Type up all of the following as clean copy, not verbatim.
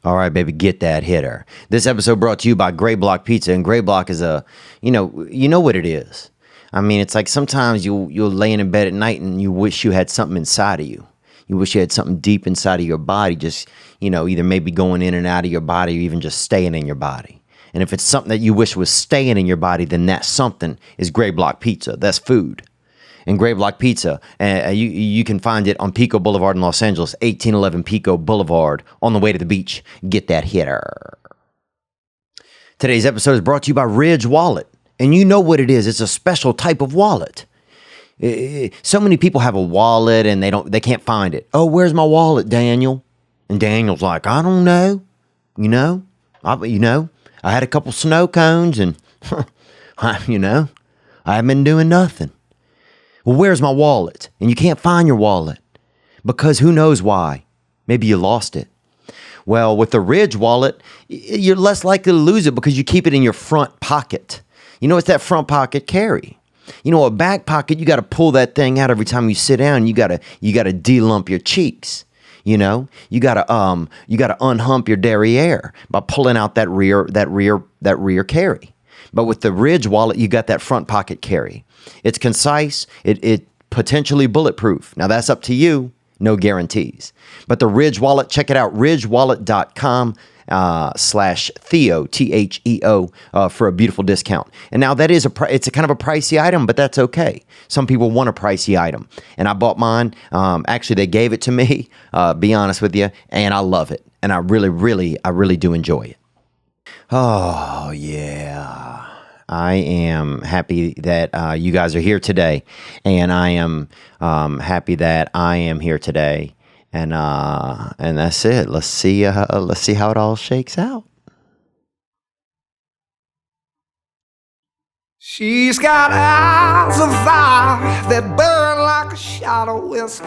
All right, baby, get that hitter. This episode brought to you by Greyblock Pizza, and Greyblock is you know what it is. I mean, it's like sometimes you're laying in bed at night and you wish you had something inside of you. You wish you had something deep inside of your body, just, either maybe going in and out of your body or even just staying in your body. And if it's something that you wish was staying in your body, then that something is Greyblock Pizza. That's food. And Greyblock Pizza, you can find it on Pico Boulevard in Los Angeles, 1811 Pico Boulevard, on the way to the beach. Get that hitter. Today's episode is brought to you by Ridge Wallet. And you know what it is. It's a special type of wallet. So many people have a wallet and they can't find it. Oh, where's my wallet, Daniel? And Daniel's like, I don't know. I had a couple snow cones and, I haven't been doing nothing. Well, where's my wallet? And you can't find your wallet because who knows why? Maybe you lost it. Well, with the Ridge wallet, you're less likely to lose it because you keep it in your front pocket. It's that front pocket carry. A back pocket, you got to pull that thing out every time you sit down. You got to de-lump your cheeks. You got to unhump your derriere by pulling out that rear carry. But with the Ridge wallet, you got that front pocket carry. It's concise. It potentially bulletproof. Now that's up to you. No guarantees. But the Ridge wallet, check it out. RidgeWallet.com /Theo, Theo, for a beautiful discount. And now that is it's a kind of a pricey item, but that's okay. Some people want a pricey item. And I bought mine. Actually, they gave it to me, be honest with you. And I love it. And I really do enjoy it. Oh, yeah. I am happy that you guys are here today, and I am happy that I am here today, and that's it. Let's see how it all shakes out. She's got eyes of fire that burn like a shot of whiskey.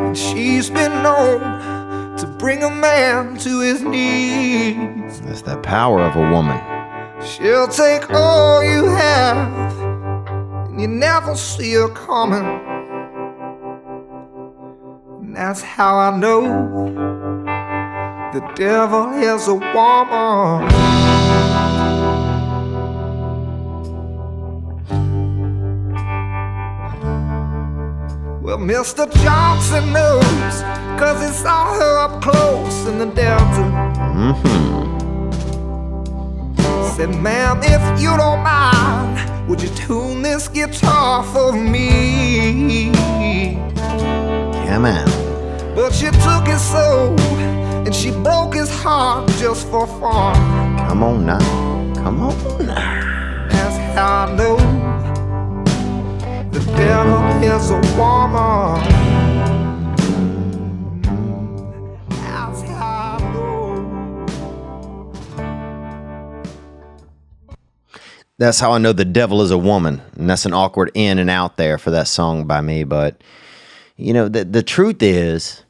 And she's been known to bring a man to his knees. That's the power of a woman. She'll take all you have, and you never see her coming. And that's how I know the devil is a woman. Well, Mr. Johnson knows, 'cause he saw her up close in the desert. Said, ma'am, if you don't mind, would you tune this guitar for me? Yeah, man. But she took his soul, and she broke his heart just for fun. Come on now. That's how I know the devil is a woman. That's how I know. That's how I know the devil is a woman. And that's an awkward in and out there for that song by me. But, the truth is,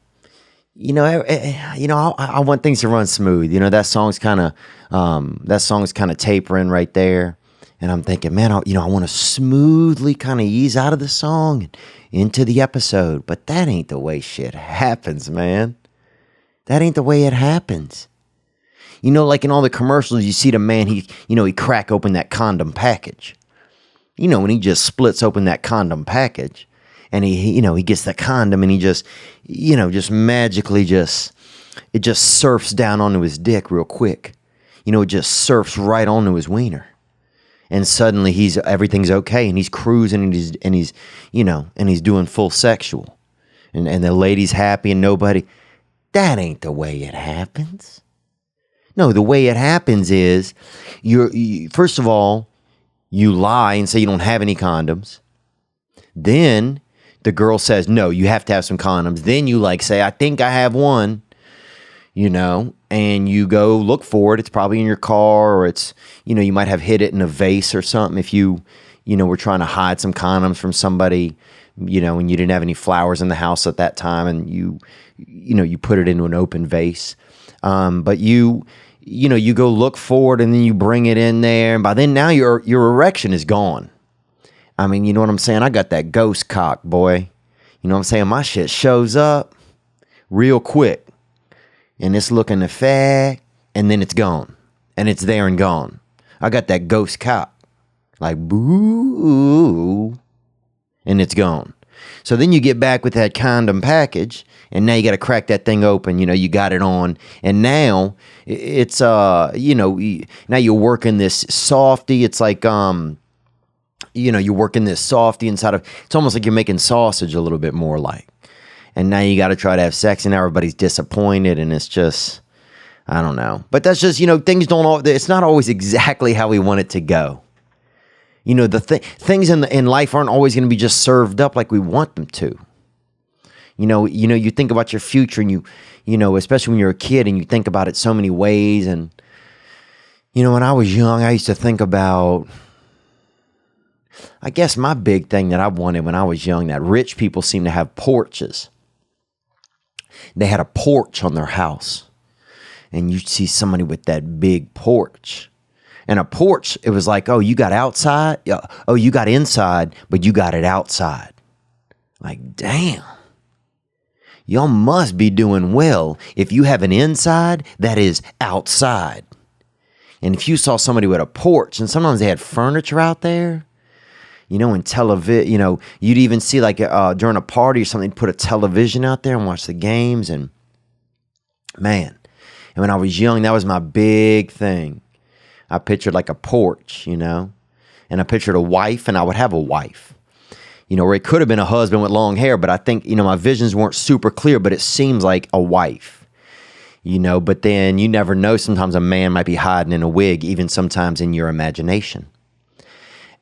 I want things to run smooth. That song's kind of tapering right there. And I'm thinking, man, I want to smoothly kind of ease out of the song and into the episode. But that ain't the way shit happens, man. That ain't the way it happens. Like in all the commercials, you see the man, he crack open that condom package. When he just splits open that condom package and he gets the condom and he just magically it just surfs down onto his dick real quick. It just surfs right onto his wiener. And suddenly everything's okay, and he's cruising, and he's doing full sexual, and the lady's happy, and nobody. That ain't the way it happens. No, the way it happens is you first of all, you lie and say you don't have any condoms. Then the girl says, no, you have to have some condoms. Then you say, I think I have one. And you go look for it. It's probably in your car, or it's, you might have hid it in a vase or something if you were trying to hide some condoms from somebody, and you didn't have any flowers in the house at that time, and you put it into an open vase. But you go look for it, and then you bring it in there, and by then now your erection is gone. I mean, you know what I'm saying? I got that ghost cock, boy. You know what I'm saying? My shit shows up real quick. And it's looking the fag, and then it's gone. And it's there and gone. I got that ghost cock. Like, boo. And it's gone. So then you get back with that condom package, and now you got to crack that thing open. You know, you got it on. And now it's, now you're working this softy. It's like, you're working this softy inside of, it's almost like you're making sausage a little bit more like. And now you got to try to have sex, and everybody's disappointed, and it's just, I don't know. But that's just, things don't, it's not always exactly how we want it to go. The things in life aren't always going to be just served up like we want them to. You think about your future, and especially when you're a kid, and you think about it so many ways. And, when I was young, I used to think about, I guess my big thing that I wanted when I was young, that rich people seem to have porches. They had a porch on their house, and you'd see somebody with that big porch. And a porch, it was like, oh, you got outside? Oh, you got inside, but you got it outside. Like, damn. Y'all must be doing well if you have an inside that is outside. And if you saw somebody with a porch, and sometimes they had furniture out there, in television, you'd even see like during a party or something, put a television out there and watch the games. And man, and when I was young, that was my big thing. I pictured like a porch, and I pictured a wife, and I would have a wife, or it could have been a husband with long hair, but I think, my visions weren't super clear, but it seems like a wife, but then you never know. Sometimes a man might be hiding in a wig, even sometimes in your imagination.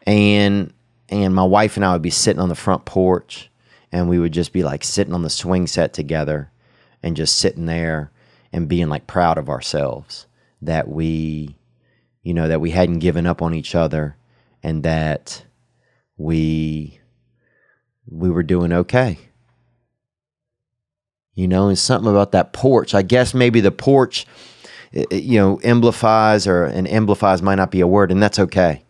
And my wife and I would be sitting on the front porch, and we would just be like sitting on the swing set together and just sitting there and being like proud of ourselves that we hadn't given up on each other, and that we were doing okay. And something about that porch, I guess maybe the porch, amplifies, and amplifies might not be a word, and that's okay.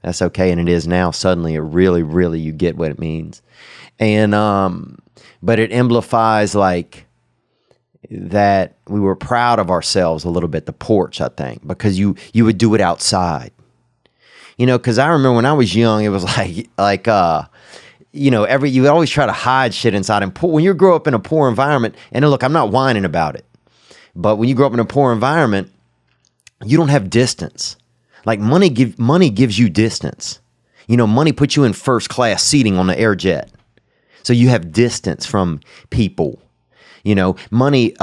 That's okay, and it is now. Suddenly, it really, really, you get what it means. And, but it amplifies like that we were proud of ourselves a little bit, the porch, I think, because you would do it outside. Because I remember when I was young, it was you would always try to hide shit inside. And when you grow up in a poor environment, and look, I'm not whining about it, but when you grow up in a poor environment, you don't have distance. Like money gives you distance. Money puts you in first class seating on the air jet. So you have distance from people. Money,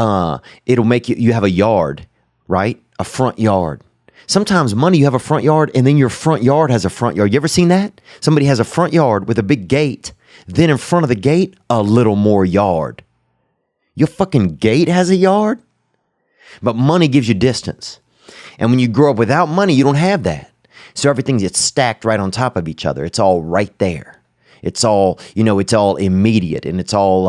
it'll make you have a yard, right? A front yard. Sometimes money, you have a front yard, and then your front yard has a front yard. You ever seen that? Somebody has a front yard with a big gate. Then in front of the gate, a little more yard. Your fucking gate has a yard? But money gives you distance. And when you grow up without money, you don't have that. So everything gets stacked right on top of each other. It's all right there. It's all, it's all immediate, and it's all,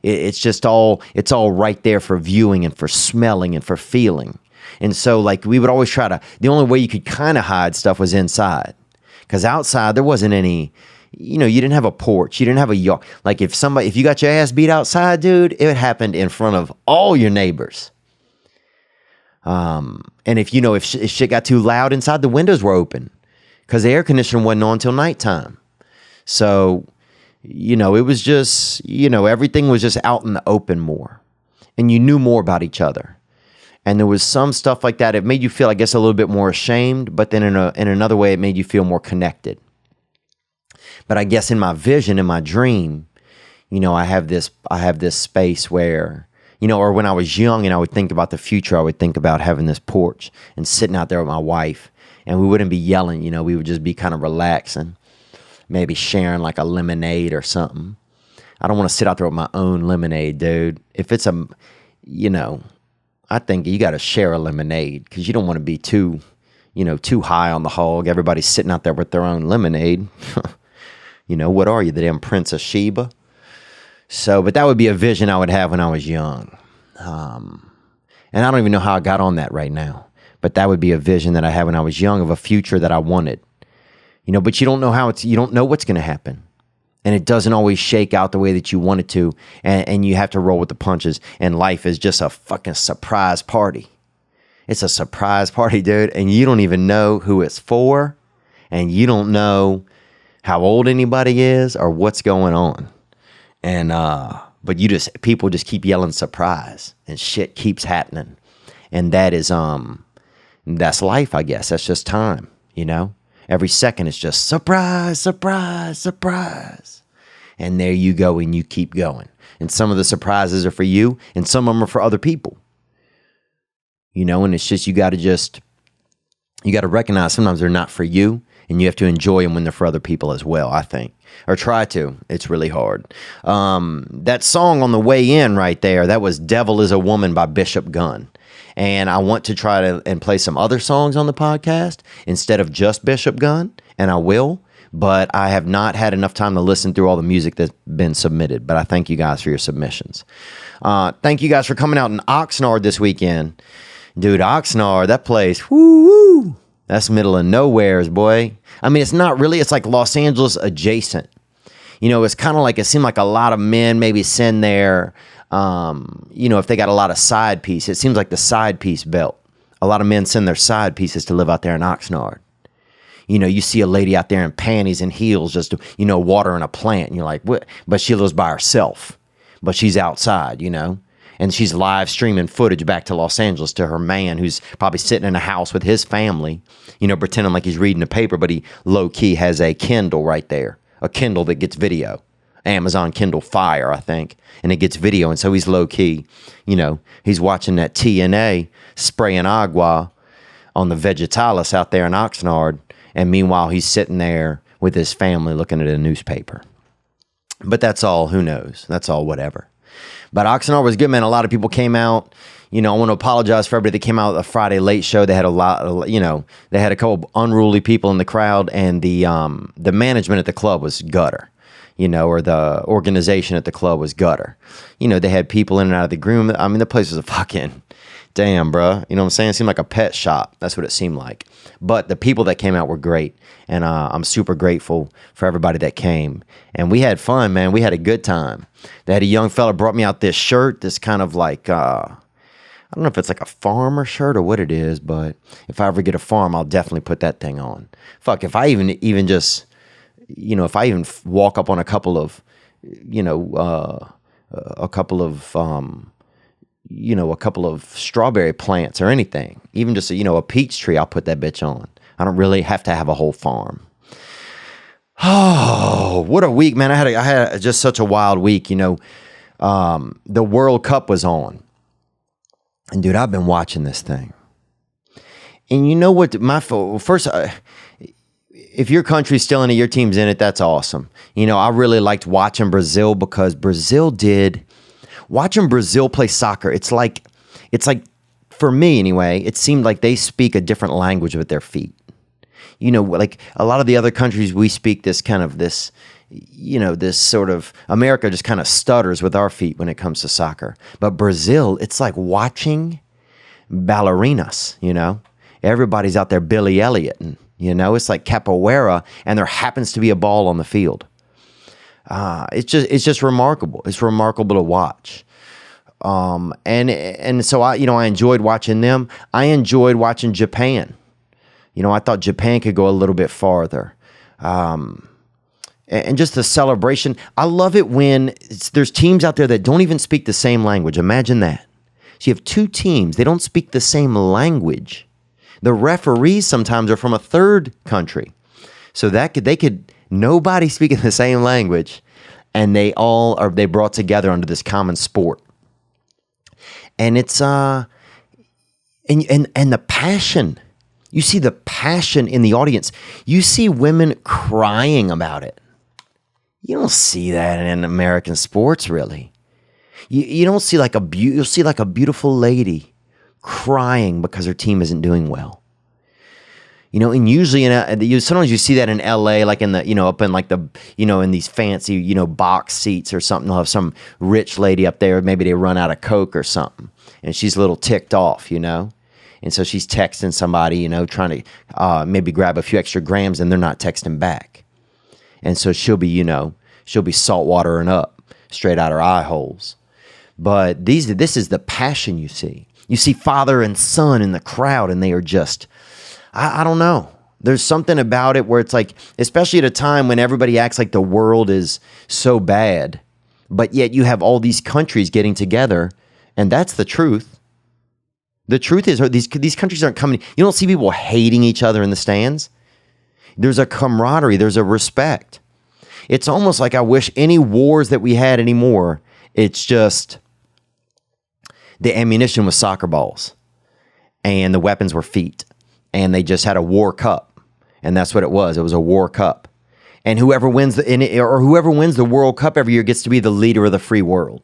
it's all right there for viewing and for smelling and for feeling. And so like we would always the only way you could kind of hide stuff was inside, because outside there wasn't any, you didn't have a porch. You didn't have a yard. Like if you got your ass beat outside, dude, it happened in front of all your neighbors. And if shit got too loud inside, the windows were open because the air conditioner wasn't on until nighttime. So, it was just, everything was just out in the open more, and you knew more about each other. And there was some stuff like that. It made you feel, I guess, a little bit more ashamed, but then in another way, it made you feel more connected. But I guess in my vision, in my dream, I have this space where, or when I was young and I would think about the future, I would think about having this porch and sitting out there with my wife, and we wouldn't be yelling, we would just be kind of relaxing, maybe sharing like a lemonade or something. I don't want to sit out there with my own lemonade, dude. If it's I think you got to share a lemonade, because you don't want to be too high on the hog. Everybody's sitting out there with their own lemonade. What are you, the damn Prince of Sheba? So, but that would be a vision I would have when I was young. And I don't even know how I got on that right now, but that would be a vision that I had when I was young of a future that I wanted. But you don't know you don't know what's going to happen. And it doesn't always shake out the way that you want it to. And you have to roll with the punches. And life is just a fucking surprise party. It's a surprise party, dude. And you don't even know who it's for. And you don't know how old anybody is or what's going on. And, but people just keep yelling surprise. And shit keeps happening. And that is, that's life, I guess. That's just time, you know? Every second is just surprise, surprise, surprise. And there you go, and you keep going. And some of the surprises are for you, and some of them are for other people. You know, and it's just, you got to recognize sometimes they're not for you, and you have to enjoy them when they're for other people as well, I think. Or try to. It's really hard. That song on the way in right there, that was Devil is a Woman by Bishop Gunn. And I want to try to and play some other songs on the podcast instead of just Bishop Gunn, and I will, but I have not had enough time to listen through all the music that's been submitted, but I thank you guys for your submissions. Thank you guys for coming out in Oxnard this weekend. Dude, Oxnard, that place, woo, that's middle of nowheres, boy. I mean, it's not really, it's like Los Angeles adjacent. You know, it's kind of like, it seemed like a lot of men maybe send their, you know, if they got a lot of side piece, it seems like the side piece belt. A lot of men send their side pieces to live out there in Oxnard. You know, you see a lady out there in panties and heels just, you know, watering a plant. And you're like, what? But she lives by herself. But she's outside, you know. And she's live streaming footage back to Los Angeles to her man who's probably sitting in a house with his family, you know, pretending like he's reading the paper, but he low-key has a Kindle right there. A Kindle that gets video. Amazon Kindle Fire, I think, and it gets video, and so he's low-key, you know, he's watching that TNA spraying agua on the Vegetalis out there in Oxnard, and meanwhile he's sitting there with his family looking at a newspaper. But that's all, who knows? That's all whatever. But Oxnard was good, man. A lot of people came out. You know, I want to apologize for everybody that came out at the Friday late show. They had a lot, you know, they had a couple unruly people in the crowd, and the management at the club was gutter. You know, or the organization at the club was gutter. You know, they had people in and out of the room. I mean, the place was a fucking, damn, bruh. You know what I'm saying? It seemed like a pet shop. That's what it seemed like. But the people that came out were great. And I'm super grateful for everybody that came. And we had fun, man. We had a good time. They had a young fella brought me out this shirt, this kind of like, I don't know if it's like a farmer shirt or what it is, but if I ever get a farm, I'll definitely put that thing on. Fuck, if I even just... You know, if I even walk up on a couple of, you know, a couple of strawberry plants or anything, even just, you know, a peach tree, I'll put that bitch on. I don't really have to have a whole farm. Oh, what a week, man. I had just such a wild week, you know. The World Cup was on. And dude, I've been watching this thing. And you know what, first, if your country's still in it, your team's in it, that's awesome. You know, I really liked watching Brazil because watching Brazil play soccer, it's like, for me anyway, it seemed like they speak a different language with their feet. You know, like a lot of the other countries, we speak this you know, this sort of, America just kind of stutters with our feet when it comes to soccer. But Brazil, it's like watching ballerinas, you know. Everybody's out there Billy Elliot and, you know, it's like capoeira, and there happens to be a ball on the field. It's just remarkable. It's remarkable to watch. And so I enjoyed watching them. I enjoyed watching Japan. You know, I thought Japan could go a little bit farther. And just the celebration. I love it when there's teams out there that don't even speak the same language. Imagine that. So you have two teams. They don't speak the same language. The referees sometimes are from a third country. So nobody speaking the same language, and they brought together under this common sport. And it's and the passion. You see the passion in the audience. You see women crying about it. You don't see that in American sports, really. You don't see you'll see like a beautiful lady crying because her team isn't doing well. You know, and usually sometimes you see that in LA, like in the, you know, up in like the, you know, in these fancy, you know, box seats or something. They'll have some rich lady up there. Maybe they run out of Coke or something, and she's a little ticked off, you know. And so she's texting somebody, you know, trying to maybe grab a few extra grams, and they're not texting back. And so she'll be, you know, she'll be salt watering up straight out her eye holes. But this is the passion you see. You see father and son in the crowd, and they are just, I don't know. There's something about it where it's like, especially at a time when everybody acts like the world is so bad, but yet you have all these countries getting together, and that's the truth. The truth is these countries aren't coming. You don't see people hating each other in the stands. There's a camaraderie. There's a respect. It's almost like I wish any wars that we had anymore, it's just the ammunition was soccer balls and the weapons were feet, and they just had a war cup, and that's what it was. It was a war cup, and whoever wins the World Cup every year gets to be the leader of the free world.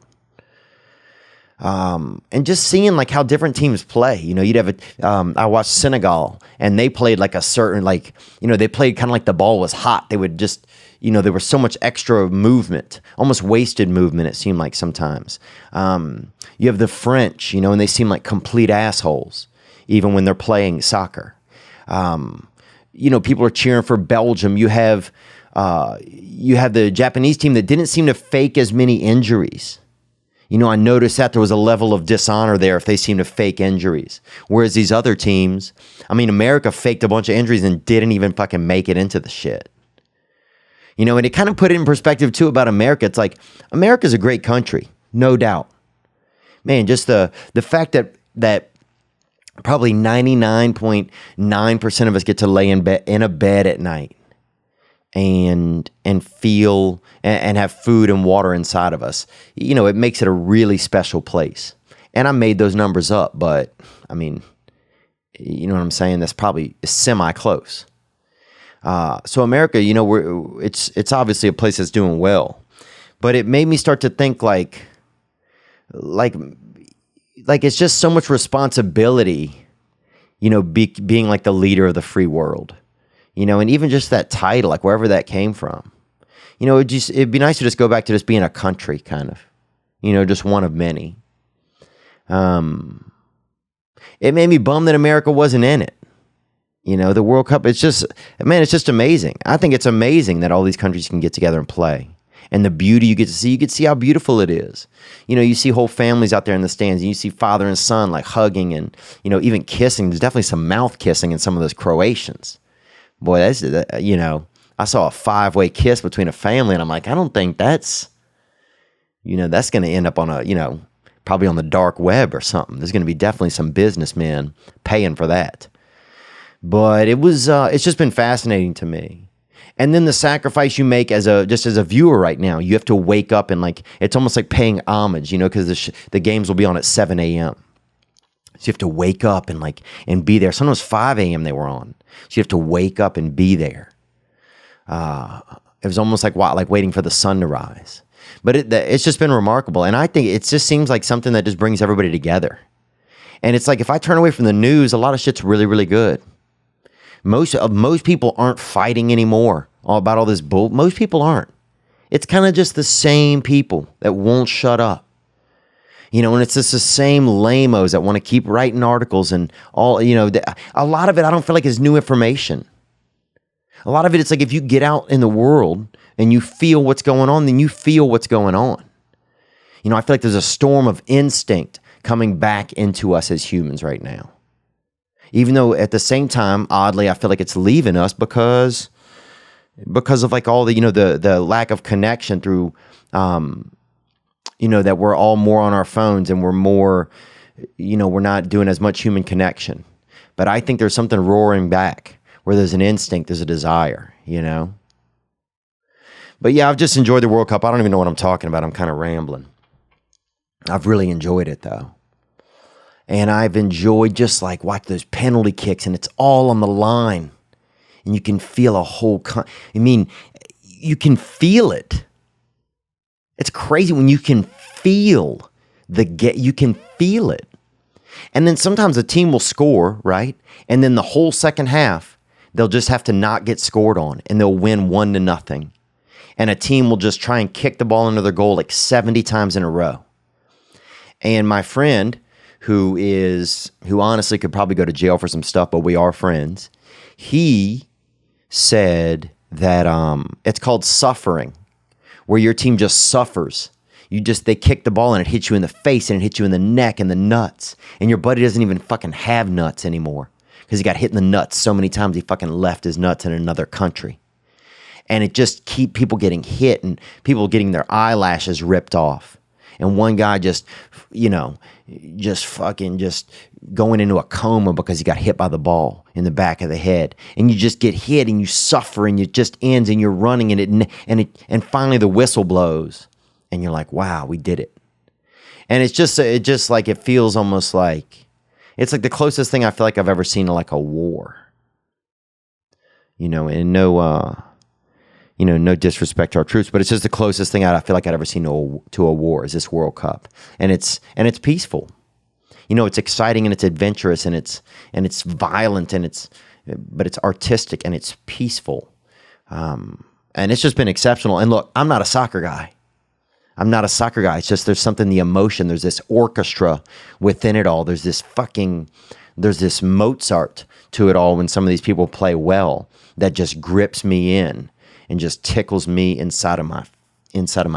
And just seeing like how different teams play, you'd have I watched Senegal, and they played like a certain, like, they played kind of like the ball was hot. They would just, there was so much extra movement, almost wasted movement. It seemed like sometimes, you have the French, and they seem like complete assholes, even when they're playing soccer. People are cheering for Belgium. You have the Japanese team that didn't seem to fake as many injuries. I noticed that there was a level of dishonor there if they seem to fake injuries. Whereas these other teams, America faked a bunch of injuries and didn't even fucking make it into the shit. And it kind of put it in perspective too about America. It's like, America's a great country, no doubt. Man, just the fact that probably 99.9% of us get to lay in a bed at night and feel and have food and water inside of us. It makes it a really special place. And I made those numbers up, but you know what I'm saying? That's probably semi-close. So America, it's obviously a place that's doing well, but it made me start to think like it's just so much responsibility, being like the leader of the free world, and even just that title, like wherever that came from, it'd be nice to just go back to just being a country kind of, just one of many. It made me bummed that America wasn't in it. The World Cup, it's just amazing. I think it's amazing that all these countries can get together and play. And the beauty you get to see how beautiful it is. You see whole families out there in the stands, and you see father and son like hugging and, even kissing. There's definitely some mouth kissing in some of those Croatians. Boy, I saw a 5-way kiss between a family, and I'm like, I don't think that's going to end up on probably on the dark web or something. There's going to be definitely some businessmen paying for that. But it's just been fascinating to me. And then the sacrifice you make as a viewer right now, you have to wake up and it's almost like paying homage, because the games will be on at 7 a.m. So you have to wake up and be there. Sometimes 5 a.m. they were on. So you have to wake up and be there. It was almost like waiting for the sun to rise. But it's just been remarkable. And I think it just seems like something that just brings everybody together. And it's like, if I turn away from the news, a lot of shit's really, really good. Most people aren't fighting anymore about all this bull. Most people aren't. It's kind of just the same people that won't shut up. And it's just the same lamos that want to keep writing articles and all, a lot of it I don't feel like is new information. A lot of it, it's like if you get out in the world and you feel what's going on, then you feel what's going on. I feel like there's a storm of instinct coming back into us as humans right now. Even though at the same time, oddly, I feel like it's leaving us because of all the, the lack of connection through, that we're all more on our phones and we're more, we're not doing as much human connection. But I think there's something roaring back where there's an instinct, there's a desire, But yeah, I've just enjoyed the World Cup. I don't even know what I'm talking about. I'm kind of rambling. I've really enjoyed it though. And I've enjoyed just watch those penalty kicks, and it's all on the line. And you can feel a whole, you can feel it. It's crazy when you can feel you can feel it. And then sometimes a team will score, right? And then the whole second half, they'll just have to not get scored on, and they'll win 1-0. And a team will just try and kick the ball into their goal 70 times in a row. And my friend, who honestly could probably go to jail for some stuff, but we are friends, he said that it's called suffering where your team just suffers. They kick the ball and it hits you in the face and it hits you in the neck and the nuts. And your buddy doesn't even fucking have nuts anymore because he got hit in the nuts so many times he fucking left his nuts in another country. And it just keep people getting hit and people getting their eyelashes ripped off. And one guy just going into a coma because he got hit by the ball in the back of the head. And you just get hit and you suffer and it just ends and you're running and finally the whistle blows. And you're like, wow, we did it. And it feels almost like, it's like the closest thing I feel like I've ever seen to like a war. And no disrespect to our troops, but it's just the closest thing I feel like I'd ever seen to a war is this World Cup. And it's peaceful. It's exciting and it's adventurous and it's violent but it's artistic and it's peaceful. And it's just been exceptional. And look, I'm not a soccer guy. It's just there's something, the emotion, there's this orchestra within it all. There's this Mozart to it all when some of these people play well that just grips me in and just tickles me inside of my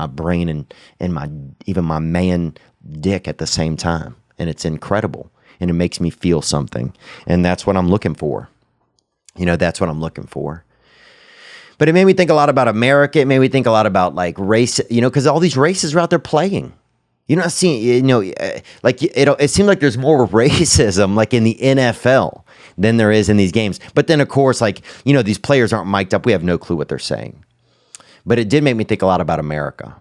brain and even my man dick at the same time. And it's incredible and it makes me feel something. And that's what I'm looking for. That's what I'm looking for. But it made me think a lot about America. It made me think a lot about like race, because all these races are out there playing. It seems like there's more racism like in the NFL than there is in these games. But then of course, these players aren't mic'd up. We have no clue what they're saying. But it did make me think a lot about America.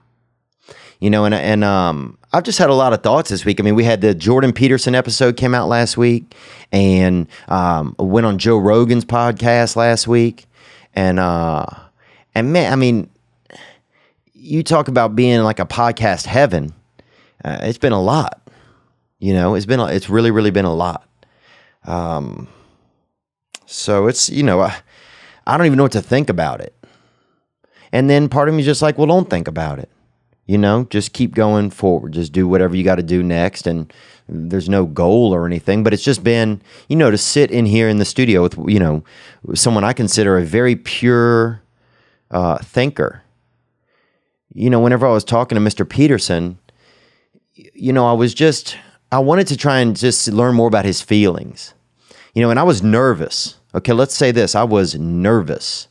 And I've just had a lot of thoughts this week. I mean, we had the Jordan Peterson episode came out last week and went on Joe Rogan's podcast last week. And man, I mean, you talk about being like a podcast heaven. It's been a lot, it's really, really been a lot. So it's, I don't even know what to think about it. And then part of me is just like, well, don't think about it. Just keep going forward. Just do whatever you got to do next. And there's no goal or anything, but it's just been, to sit in here in the studio with, someone I consider a very pure thinker. Whenever I was talking to Mr. Peterson, I wanted to try and just learn more about his feelings, and I was nervous. Okay, let's say this. I was nervous.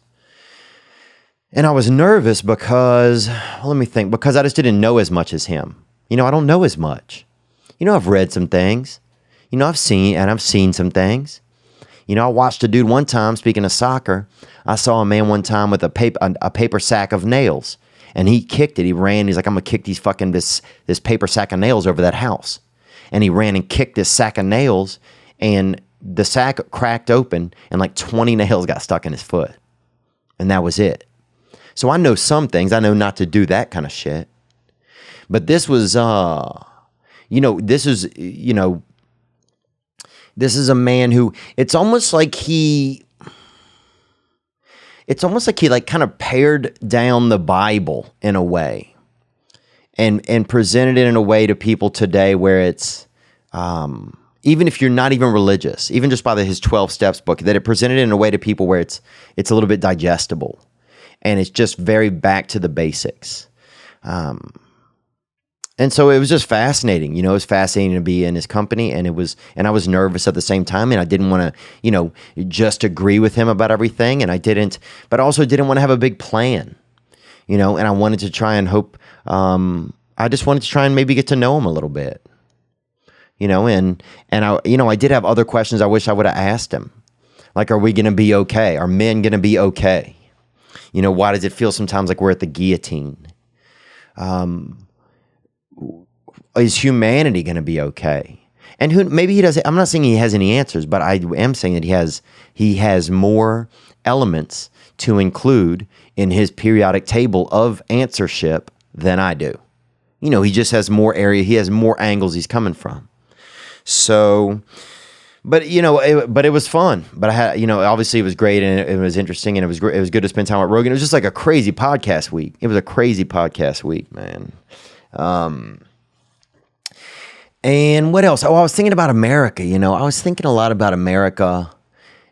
And I was nervous because I just didn't know as much as him. I don't know as much. I've read some things. I've seen some things. I watched a dude one time, speaking of soccer, I saw a man one time with a paper sack of nails. And he kicked it. He ran. He's like, I'm going to kick this paper sack of nails over that house. And he ran and kicked this sack of nails. And the sack cracked open and like 20 nails got stuck in his foot. And that was it. So I know some things. I know not to do that kind of shit. But this was, this is a man who, it's almost like he like kind of pared down the Bible in a way and presented it in a way to people today where it's, even if you're not even religious, even just by his 12 steps book, that it presented it in a way to people where it's a little bit digestible. And it's just very back to the basics. And so it was just fascinating. It was fascinating to be in his company, and I was nervous at the same time, and I didn't want to, just agree with him about everything, but also didn't want to have a big plan, and I wanted to try and hope, I just wanted to try and maybe get to know him a little bit, and I did have other questions I wish I would have asked him. Like, are we going to be okay? Are men going to be okay? Why does it feel sometimes like we're at the guillotine? Is humanity going to be okay? And maybe he does. I'm not saying he has any answers, but I am saying that he has more elements to include in his periodic table of answership than I do. He just has more area. He has more angles he's coming from. So, but it was fun. But I had, obviously it was great and it was interesting and it was great. It was good to spend time with Rogan. It was just like a crazy podcast week. It was a crazy podcast week, man. And what else? Oh, I was thinking about America. I was thinking a lot about America,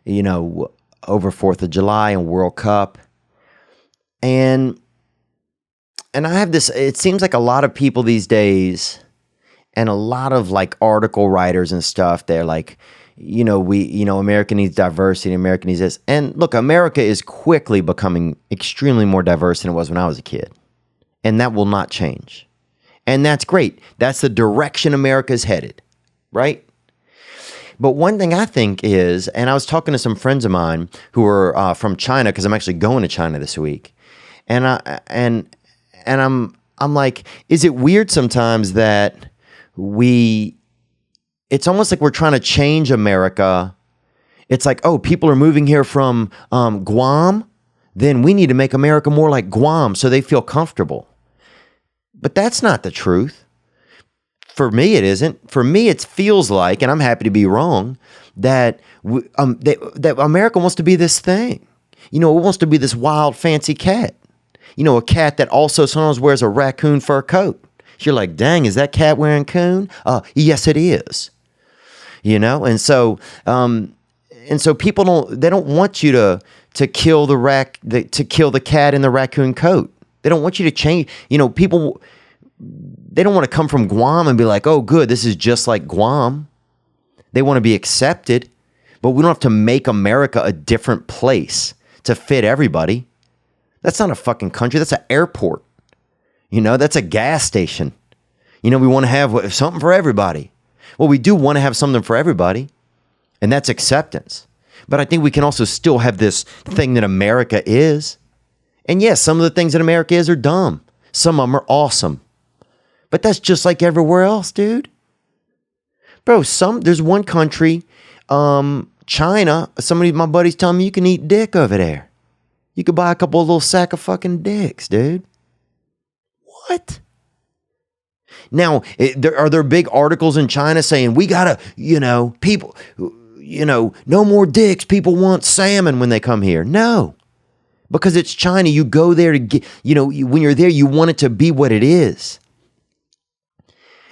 over 4th of July and World Cup. And and I have this, it seems like a lot of people these days and a lot of like article writers and stuff, they're like, America needs diversity, America needs this. And look, America is quickly becoming extremely more diverse than it was when I was a kid. And that will not change. And that's great. That's the direction America's headed, right? But one thing I think is, and I was talking to some friends of mine who are from China, because I'm actually going to China this week. And I'm like, is it weird sometimes that it's almost like we're trying to change America. It's like, oh, people are moving here from Guam, then we need to make America more like Guam so they feel comfortable. But that's not the truth. For me, it isn't. For me, it feels like, and I'm happy to be wrong, that that America wants to be this thing. It wants to be this wild, fancy cat. A cat that also sometimes wears a raccoon fur coat. You're like, dang, is that cat wearing coon? Yes, it is. And so people don't want you to kill to kill the cat in the raccoon coat. They don't want you to change. People, they don't want to come from Guam and be like, oh, good, this is just like Guam. They want to be accepted, but we don't have to make America a different place to fit everybody. That's not a fucking country. That's an airport. That's a gas station. We want to have something for everybody. Well, we do want to have something for everybody, and that's acceptance. But I think we can also still have this thing that America is. And yes, some of the things that America is are dumb. Some of them are awesome. But that's just like everywhere else, dude. Bro, there's one country, China, somebody, my buddy's telling me you can eat dick over there. You could buy a couple of little sack of fucking dicks, dude. What? Now, are there big articles in China saying we gotta, people, no more dicks. People want salmon when they come here. No, because it's China. You go there to get, when you're there, you want it to be what it is.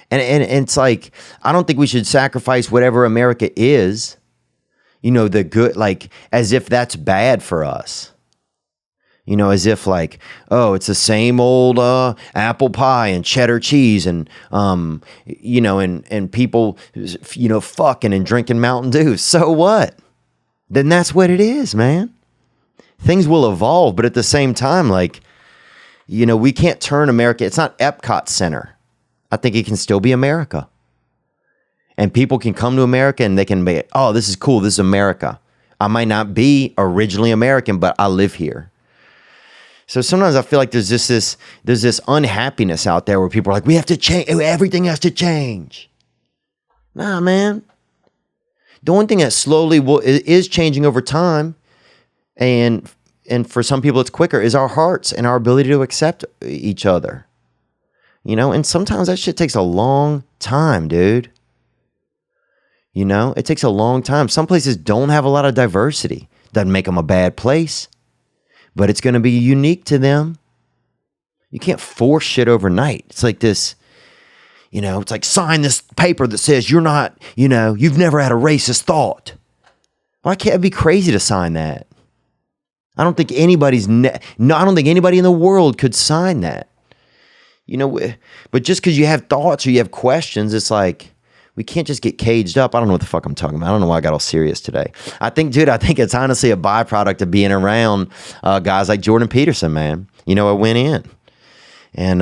And it's like, I don't think we should sacrifice whatever America is, the good, like as if that's bad for us. As if like, oh, it's the same old apple pie and cheddar cheese and, and people, fucking and drinking Mountain Dew. So what? Then that's what it is, man. Things will evolve, but at the same time, like, we can't turn America. It's not Epcot Center. I think it can still be America. And people can come to America and they can be, oh, this is cool. This is America. I might not be originally American, but I live here. So sometimes I feel like there's this unhappiness out there where people are like, we have to change, everything has to change. Nah, man. The one thing that slowly is changing over time, and for some people it's quicker, is our hearts and our ability to accept each other. And sometimes that shit takes a long time, dude. It takes a long time. Some places don't have a lot of diversity. Doesn't make them a bad place. But it's going to be unique to them. You can't force shit overnight. It's like this, it's like sign this paper that says you're not, you've never had a racist thought. Why can't it be crazy to sign that? I don't think anybody in the world could sign that. But just because you have thoughts or you have questions, it's like, we can't just get caged up. I don't know what the fuck I'm talking about. I don't know why I got all serious today. I think it's honestly a byproduct of being around guys like Jordan Peterson, man. I went in. And,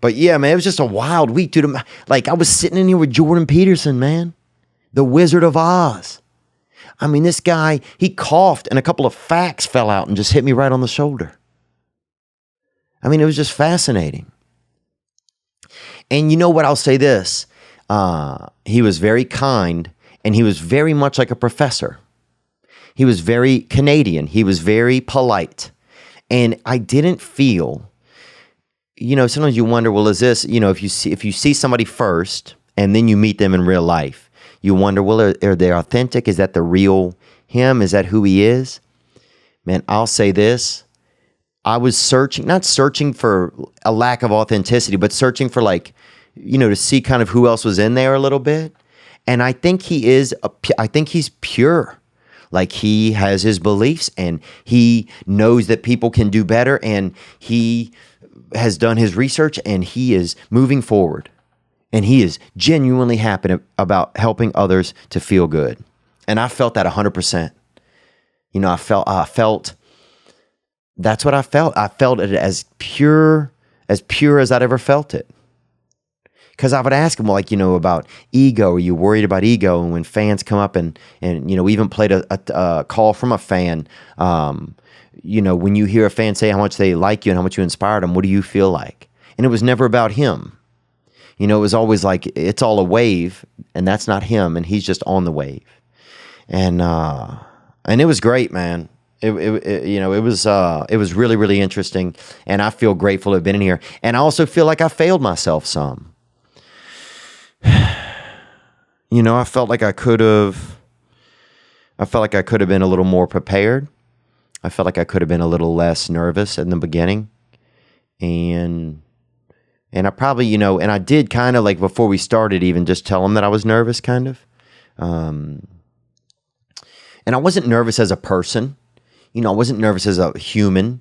but yeah, man, it was just a wild week, dude. Like, I was sitting in here with Jordan Peterson, man. The Wizard of Oz. I mean, this guy, he coughed and a couple of facts fell out and just hit me right on the shoulder. I mean, it was just fascinating. And you know what? I'll say this. He was very kind, and he was very much like a professor. He was very Canadian. He was very polite. And I didn't feel, sometimes you wonder, well, is this, if you see somebody first and then you meet them in real life, you wonder, well, are they authentic? Is that the real him? Is that who he is? Man, I'll say this. I was not searching for a lack of authenticity, but searching for to see kind of who else was in there a little bit. And I think I think he's pure. Like, he has his beliefs and he knows that people can do better, and he has done his research and he is moving forward. And he is genuinely happy about helping others to feel good. And I felt that 100%. You know, I felt, that's what I felt. I felt it as pure as I'd ever felt it. Because I would ask him, like, you know, about ego. Are you worried about ego? And when fans come up and you know, we even played a call from a fan. You know, when you hear a fan say how much they like you and how much you inspired them, what do you feel like? And it was never about him. You know, it was always like, it's all a wave, and that's not him, and he's just on the wave. And it was great, man. You know, it was really, really interesting, and I feel grateful to have been in here. And I also feel like I failed myself some. You know, I felt like I could have been a little more prepared. I felt like I could have been a little less nervous in the beginning. And I probably, you know, and I did kind of, like, before we started, even just tell them that I was nervous, kind of. And I wasn't nervous as a person. You know, I wasn't nervous as a human.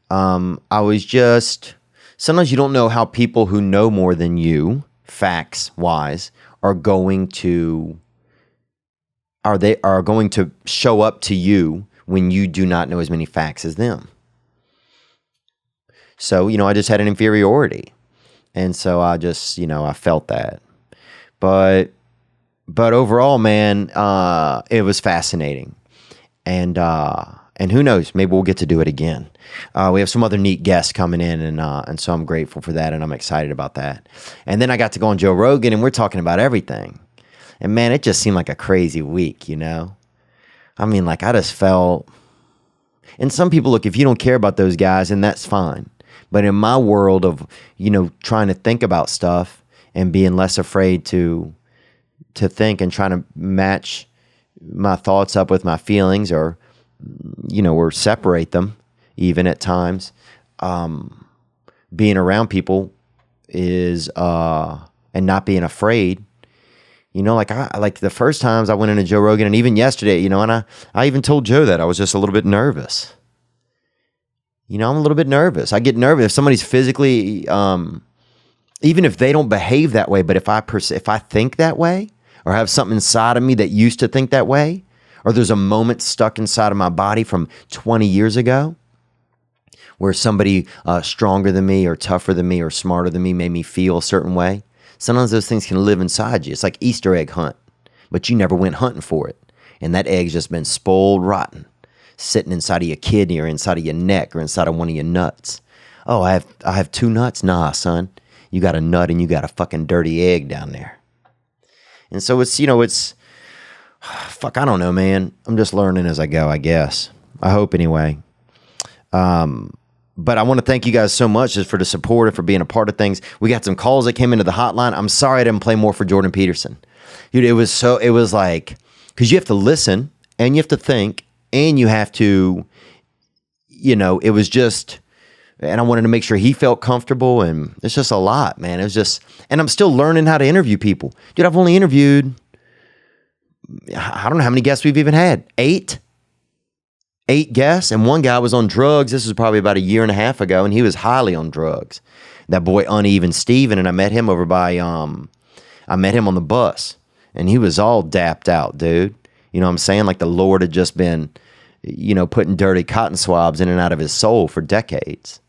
I was just, sometimes you don't know how people who know more than you, facts-wise, are going to show up to you when you do not know as many facts as them. So, you know, I just had an inferiority. And so I just, you know, I felt that. But overall, man, it was fascinating. And who knows, maybe we'll get to do it again. We have some other neat guests coming in, and so I'm grateful for that, and I'm excited about that. And then I got to go on Joe Rogan, and we're talking about everything. And man, it just seemed like a crazy week, you know? I mean, like, I just felt, and some people, look, if you don't care about those guys, and that's fine. But in my world of, you know, trying to think about stuff and being less afraid to think and trying to match my thoughts up with my feelings, or, you know, or separate them even at times, being around people is, and not being afraid, you know, like the first times I went into Joe Rogan, and even yesterday, you know, and I even told Joe that I was just a little bit nervous. You know, I'm a little bit nervous. I get nervous if somebody's physically, even if they don't behave that way, but if I think that way, or have something inside of me that used to think that way, or there's a moment stuck inside of my body from 20 years ago where somebody stronger than me or tougher than me or smarter than me made me feel a certain way. Sometimes those things can live inside you. It's like Easter egg hunt, but you never went hunting for it. And that egg's just been spoiled rotten, sitting inside of your kidney or inside of your neck or inside of one of your nuts. Oh, I have two nuts? Nah, son. You got a nut and you got a fucking dirty egg down there. And so it's, you know, it's, fuck, I don't know, man. I'm just learning as I go, I guess. I hope anyway. But I want to thank you guys so much just for the support and for being a part of things. We got some calls that came into the hotline. I'm sorry I didn't play more for Jordan Peterson. Dude, it was like, because you have to listen and you have to think and you have to, you know, it was just, and I wanted to make sure he felt comfortable, and it's just a lot, man. It was just, and I'm still learning how to interview people. Dude, I've only interviewed, I don't know how many guests we've even had. 8 guests, and one guy was on drugs. This was probably about a year and a half ago, and he was highly on drugs. That boy Uneven Steven, and I met him over by, I met him on the bus, and he was all dapped out, dude. You know what I'm saying? Like the Lord had just been, you know, putting dirty cotton swabs in and out of his soul for decades.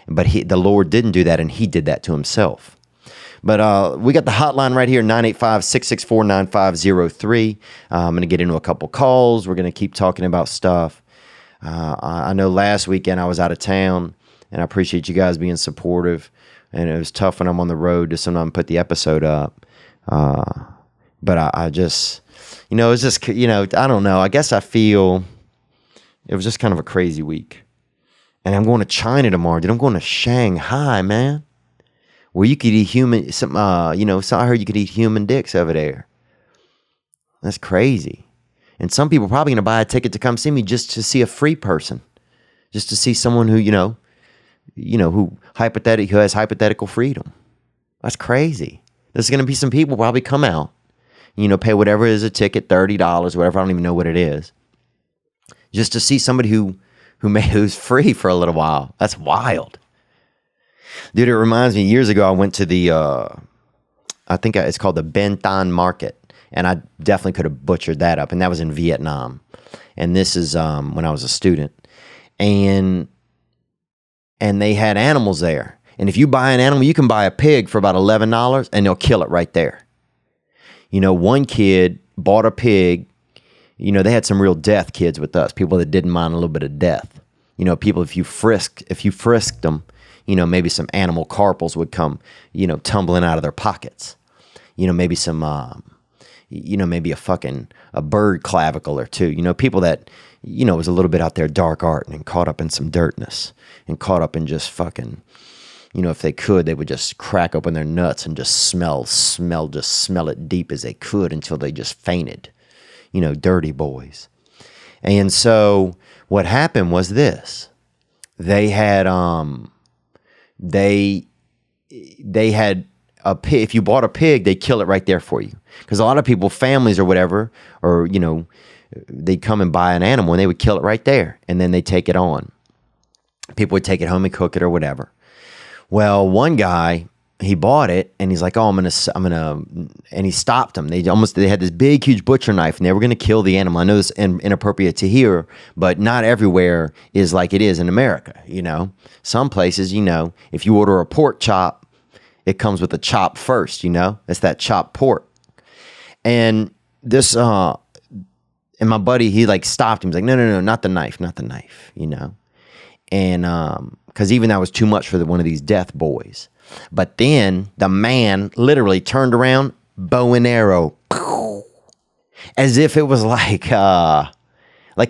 But the Lord didn't do that, and he did that to himself. But we got the hotline right here, 985-664-9503. I'm going to get into a couple calls. We're going to keep talking about stuff. I know last weekend I was out of town, and I appreciate you guys being supportive. And it was tough when I'm on the road to sometimes put the episode up. But I just, you know, it's just, you know, I don't know. I guess I feel it was just kind of a crazy week. And I'm going to China tomorrow, dude. I'm going to Shanghai, man. Where you could eat human, you know, so I heard you could eat human dicks over there. That's crazy. And some people are probably going to buy a ticket to come see me just to see a free person. Just to see someone who, who has hypothetical freedom. That's crazy. There's going to be some people probably come out, you know, pay whatever is a ticket, $30, whatever. I don't even know what it is. Just to see somebody who's free for a little while. That's wild. Dude, it reminds me, years ago, I went to the, I think it's called the Ben Thanh Market. And I definitely could have butchered that up. And that was in Vietnam. And this is when I was a student. And they had animals there. And if you buy an animal, you can buy a pig for about $11 and they'll kill it right there. You know, one kid bought a pig. You know, they had some real death kids with us, people that didn't mind a little bit of death. You know, people, if you frisked them, you know, maybe some animal carpals would come, you know, tumbling out of their pockets. You know, maybe some, you know, maybe a bird clavicle or two. You know, people that, you know, was a little bit out there dark art and caught up in some dirtness and caught up in just fucking, you know, if they could, they would just crack open their nuts and just smell it deep as they could until they just fainted. You know, dirty boys. And so what happened was this. They had they had a pig. If you bought a pig, they'd kill it right there for you. Because a lot of people, families or whatever, or, you know, they'd come and buy an animal and they would kill it right there. And then they'd take it on. People would take it home and cook it or whatever. Well, one guy, he bought it and he's like, oh, I'm gonna, and he stopped them. They had this big, huge butcher knife and they were going to kill the animal. I know this is inappropriate to hear, but not everywhere is like it is in America. You know, some places, you know, if you order a pork chop, it comes with a chop first, you know, it's that chopped pork. And this, and my buddy, he like stopped him. He's like, no, not the knife, you know? And, cause even that was too much for one of these death boys. But then the man literally turned around, bow and arrow, as if it was like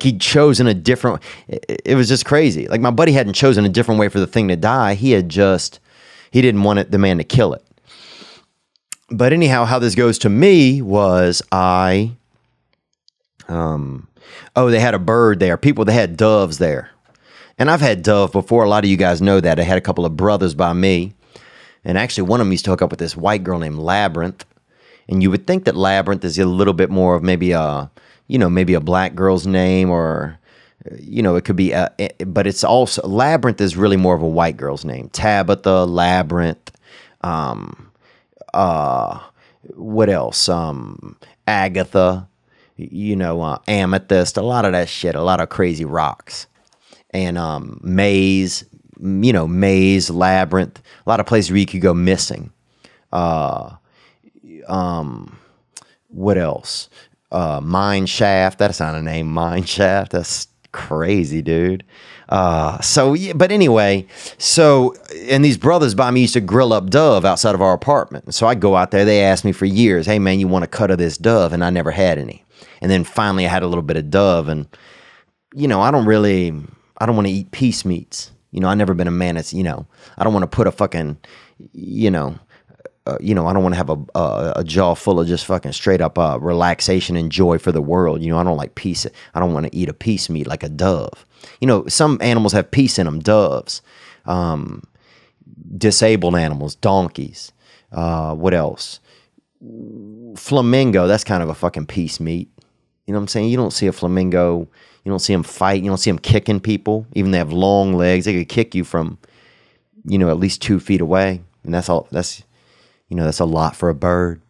he'd chosen a different, it was just crazy. Like my buddy hadn't chosen a different way for the thing to die. He didn't want the man to kill it. But anyhow, how this goes to me was they had a bird there. They had doves there. And I've had dove before. A lot of you guys know that. I had a couple of brothers by me. And actually, one of them used to hook up with this white girl named Labyrinth. And you would think that Labyrinth is a little bit more of maybe a black girl's name, or, you know, it could be, but it's also, Labyrinth is really more of a white girl's name. Tabitha, Labyrinth, what else? Agatha, you know, Amethyst, a lot of that shit, a lot of crazy rocks. And Maze, you know, Maze, Labyrinth, a lot of places where you could go missing. What else? Mine Shaft, that's not a name, Mine Shaft, that's crazy, dude. But anyway, and these brothers by me used to grill up dove outside of our apartment. So I go out there, they asked me for years, hey man, you want a cut of this dove? And I never had any. And then finally I had a little bit of dove, and, you know, I don't want to eat piece meats. You know, I've never been a man that's, you know, I don't want to put a fucking, you know, I don't want to have a jaw full of just fucking straight up relaxation and joy for the world. You know, I don't like peace. I don't want to eat a piece meat like a dove. You know, some animals have peace in them, doves, disabled animals, donkeys. What else? Flamingo, that's kind of a fucking peace meat. You know what I'm saying? You don't see a flamingo. You don't see them fight. You don't see them kicking people. Even they have long legs. They could kick you from, you know, at least 2 feet away. And that's all. That's a lot for a bird.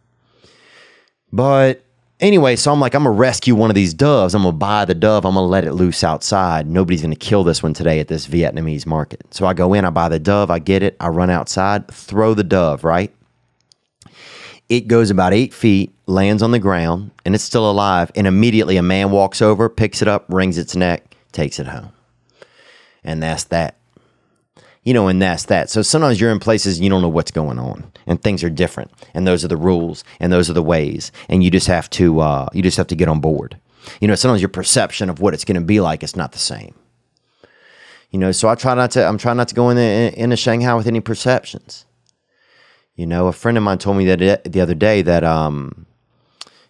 But anyway, so I'm like, I'm going to rescue one of these doves. I'm going to buy the dove. I'm going to let it loose outside. Nobody's going to kill this one today at this Vietnamese market. So I go in, I buy the dove, I get it, I run outside, throw the dove, right? It goes about 8 feet, lands on the ground, and it's still alive. And immediately a man walks over, picks it up, wrings its neck, takes it home. And that's that. You know, and that's that. So sometimes you're in places and you don't know what's going on, and things are different, and those are the rules, and those are the ways, and you just have to get on board. You know, sometimes your perception of what it's going to be like is not the same. You know, so I'm trying not to go into Shanghai with any perceptions. You know, a friend of mine told me that the other day that,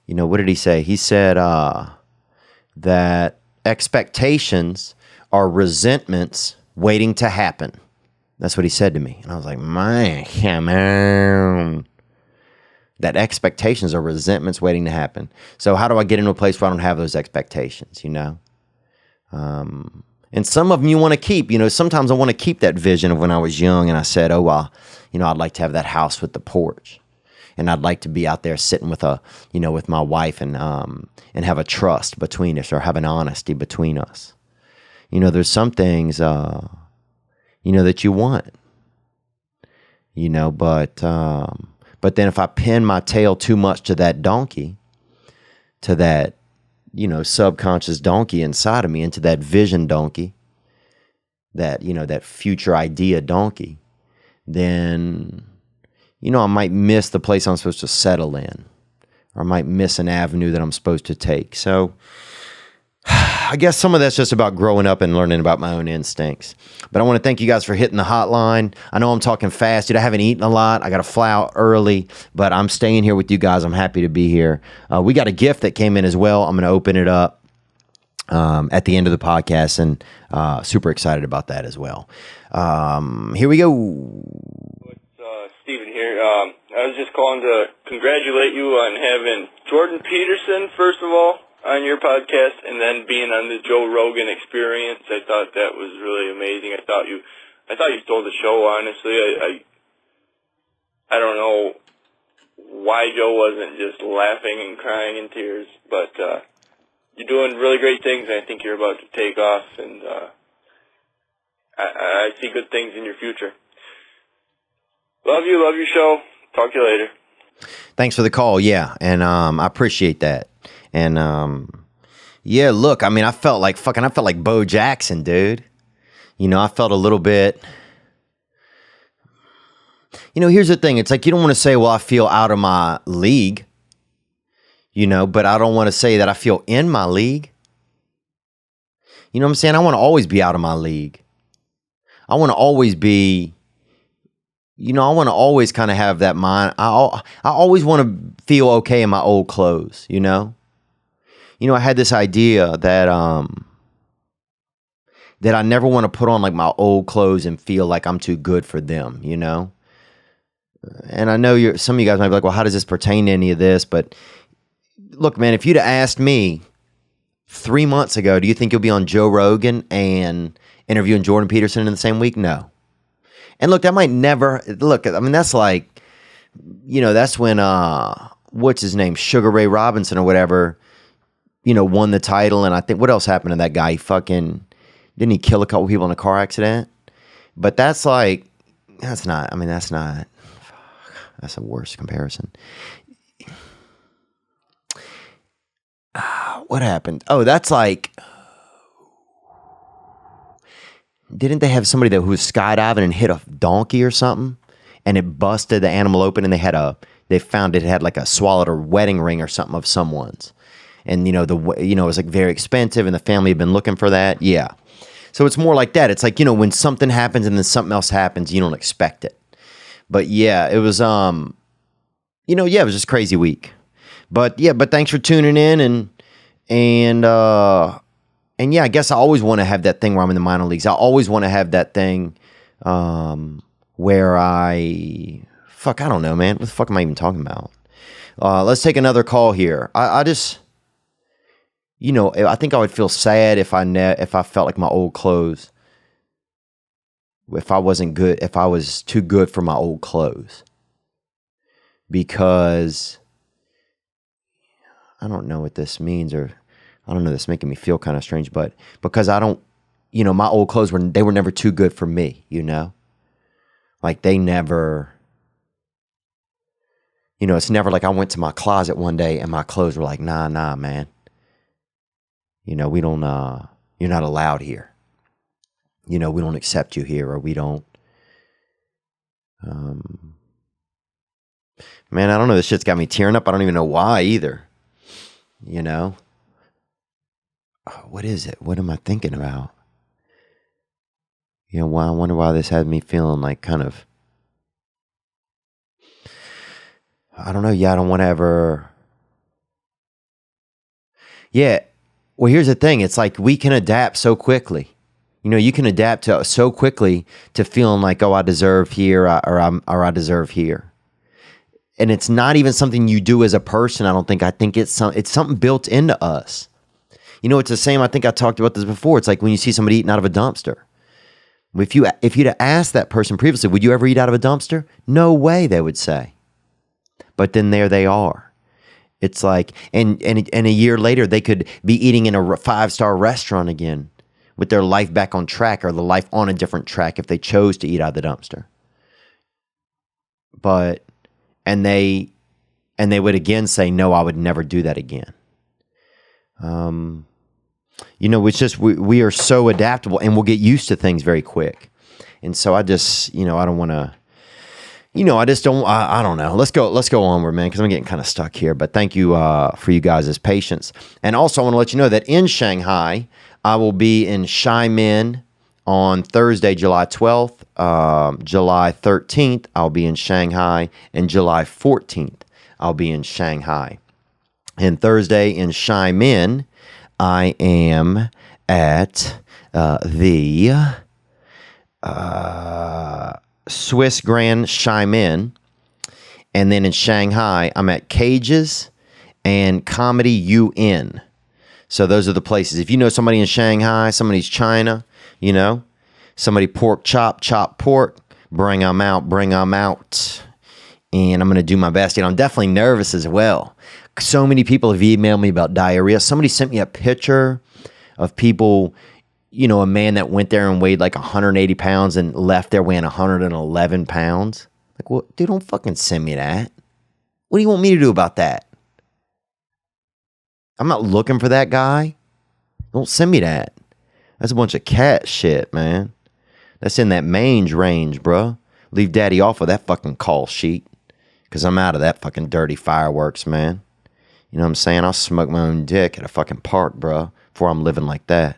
you know, what did he say? He said that expectations are resentments waiting to happen. That's what he said to me. And I was like, man, that expectations are resentments waiting to happen. So how do I get into a place where I don't have those expectations, you know? And And some of them you want to keep. Sometimes I want to keep that vision of when I was young and I said, oh, well, I'd like to have that house with the porch. And I'd like to be out there sitting with with my wife and have a trust between us or have an honesty between us. There's some things, that you want, but then if I pin my tail too much to that donkey, to that, subconscious donkey inside of me, into that vision donkey, that, that future idea donkey, then, I might miss the place I'm supposed to settle in, or I might miss an avenue that I'm supposed to take. So I guess some of that's just about growing up and learning about my own instincts. But I want to thank you guys for hitting the hotline. I know I'm talking fast, dude. I haven't eaten a lot. I got to fly out early, but I'm staying here with you guys. I'm happy to be here. We got a gift that came in as well. I'm going to open it up at the end of the podcast, and super excited about that as well. Here we go. Steven here. I was just calling to congratulate you on having Jordan Peterson, first of all, on your podcast, and then being on the Joe Rogan Experience. I thought that was really amazing. I thought you stole the show, honestly. I don't know why Joe wasn't just laughing and crying in tears, but you're doing really great things, and I think you're about to take off, and I see good things in your future. Love you, love your show. Talk to you later. Thanks for the call, yeah, and I appreciate that. And yeah, look, I felt like Bo Jackson, dude. I felt a little bit. Here's the thing. It's like you don't want to say, well, I feel out of my league, but I don't want to say that I feel in my league. You know what I'm saying? I want to always be out of my league. I want to always be, I want to always kind of have that mind. I always want to feel okay in my old clothes, I had this idea that that I never want to put on like my old clothes and feel like I'm too good for them, And I know some of you guys might be like, well, how does this pertain to any of this? But look, man, if you'd have asked me 3 months ago, do you think you'll be on Joe Rogan and interviewing Jordan Peterson in the same week? No. And look, that might never look. That's like, that's when what's his name, Sugar Ray Robinson or whatever, won the title. And I think what else happened to that guy? Didn't he kill a couple people in a car accident? But that's a worse comparison. What happened? Oh, that's like, didn't they have somebody who was skydiving and hit a donkey or something, and it busted the animal open, and they found it had like swallowed a wedding ring or something of someone's, and it was like very expensive, and the family had been looking for that. Yeah, so it's more like that. It's like when something happens and then something else happens, you don't expect it. But yeah, it was it was just a crazy week. But yeah, thanks for tuning in, and yeah, I guess I always want to have that thing where I'm in the minor leagues. I always want to have that thing where I don't know, man. What the fuck am I even talking about? Let's take another call here. I just, I think I would feel sad if I felt like my old clothes, if I wasn't good, if I was too good for my old clothes. Because I don't know what this means, or I don't know, this is making me feel kind of strange, but because I don't, my old clothes were never too good for me, like they never, it's never like I went to my closet one day and my clothes were like, nah, man, we don't, you're not allowed here. We don't accept you here, or we don't, man, I don't know, this shit's got me tearing up. I don't even know why either, What is it? What am I thinking about? Why? I wonder why this had me feeling like kind of, I don't know. Yeah, I don't want to ever. Yeah. Well, here's the thing. It's like we can adapt so quickly. You can adapt so quickly to feeling like, oh, I deserve here, or I deserve here. And it's not even something you do as a person. I don't think. I think it's something built into us. You know, it's the same. I think I talked about this before. It's like when you see somebody eating out of a dumpster. If you'd have asked that person previously, would you ever eat out of a dumpster? No way, they would say. But then there they are. It's like, and a year later, they could be eating in a 5-star restaurant again with their life back on track, or the life on a different track if they chose to eat out of the dumpster. But, and they would again say, no, I would never do that again. You know, it's just, we are so adaptable, and we'll get used to things very quick. And so I just, you know, I don't want to, you know, I just don't, I don't know. Let's go onward, man, because I'm getting kind of stuck here. But thank you for you guys' patience. And also I want to let you know that in Shanghai, I will be in Xiamen on Thursday, July 12th, July 13th, I'll be in Shanghai, and July 14th, I'll be in Shanghai. And Thursday in Xiamen, I am at the Swiss Grand Xiamen. And then in Shanghai, I'm at Cages and Comedy UN. So those are the places. If you know somebody in Shanghai, somebody's China, you know, somebody pork chop pork, bring them out. And I'm going to do my best. And I'm definitely nervous as well. So many people have emailed me about diarrhea. Somebody sent me a picture of people, you know, a man that went there and weighed like 180 pounds and left there weighing 111 pounds. Like, well, dude, don't fucking send me that. What do you want me to do about that? I'm not looking for that guy. Don't send me that. That's a bunch of cat shit, man. That's in that mange range, bro. Leave daddy off of that fucking call sheet. Because I'm out of that fucking dirty fireworks, man. You know what I'm saying? I'll smoke my own dick at a fucking park, bro, before I'm living like that.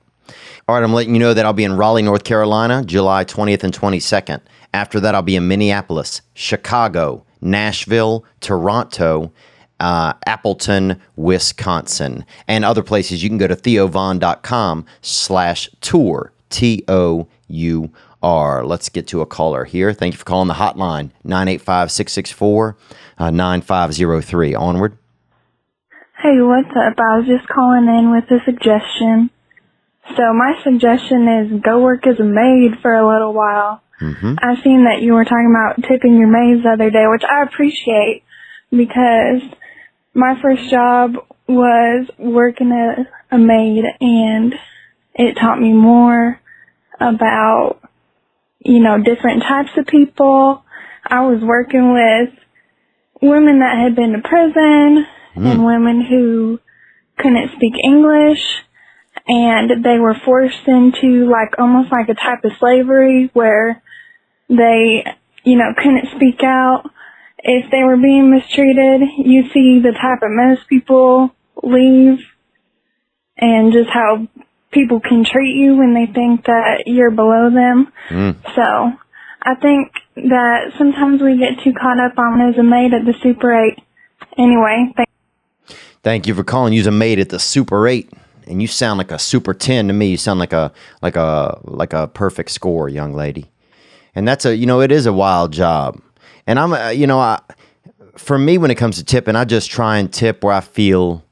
All right, I'm letting you know that I'll be in Raleigh, North Carolina, July 20th and 22nd. After that, I'll be in Minneapolis, Chicago, Nashville, Toronto, Appleton, Wisconsin, and other places. You can go to theovon.com/tour, TOUR. Let's get to a caller here. Thank you for calling the hotline, 985-664-9503. Onward. Hey, what's up? I was just calling in with a suggestion. So my suggestion is go work as a maid for a little while. Mm-hmm. I've seen that you were talking about tipping your maids the other day, which I appreciate because my first job was working as a maid, and it taught me more about, you know, different types of people. I was working with women that had been to prison and women who couldn't speak English, and they were forced into like almost like a type of slavery where they, you know, couldn't speak out. If they were being mistreated, you see the type of mess people leave and just how people can treat you when they think that you're below them. So I think that sometimes we get too caught up on as a maid at the Super 8. Anyway, Thank you for calling. You're a maid at the Super 8, and you sound like a Super 10 to me. You sound like a perfect score, young lady. And that's it is a wild job. And for me, when it comes to tipping, I just try and tip where I feel,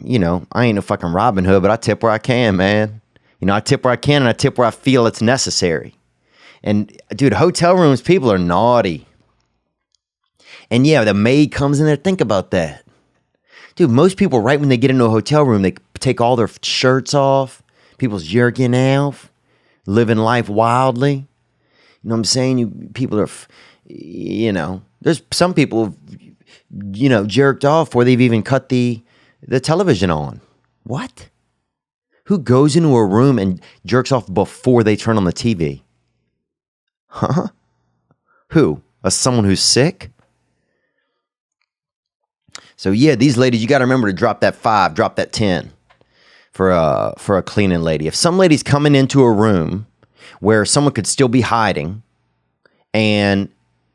you know, I ain't a fucking Robin Hood, but I tip where I can, man. You know, I tip where I can, and I tip where I feel it's necessary. And dude, hotel rooms, people are naughty. And yeah, the maid comes in there. Think about that. Dude, most people, right when they get into a hotel room, they take all their shirts off. People's jerking off, living life wildly. You know what I'm saying? People are, you know, there's some people, you know, jerked off before they've even cut the television on. What? Who goes into a room and jerks off before they turn on the TV? Huh? Who? Someone who's sick? So yeah, these ladies, you got to remember to drop that 5, drop that 10 for a cleaning lady. If some lady's coming into a room where someone could still be hiding and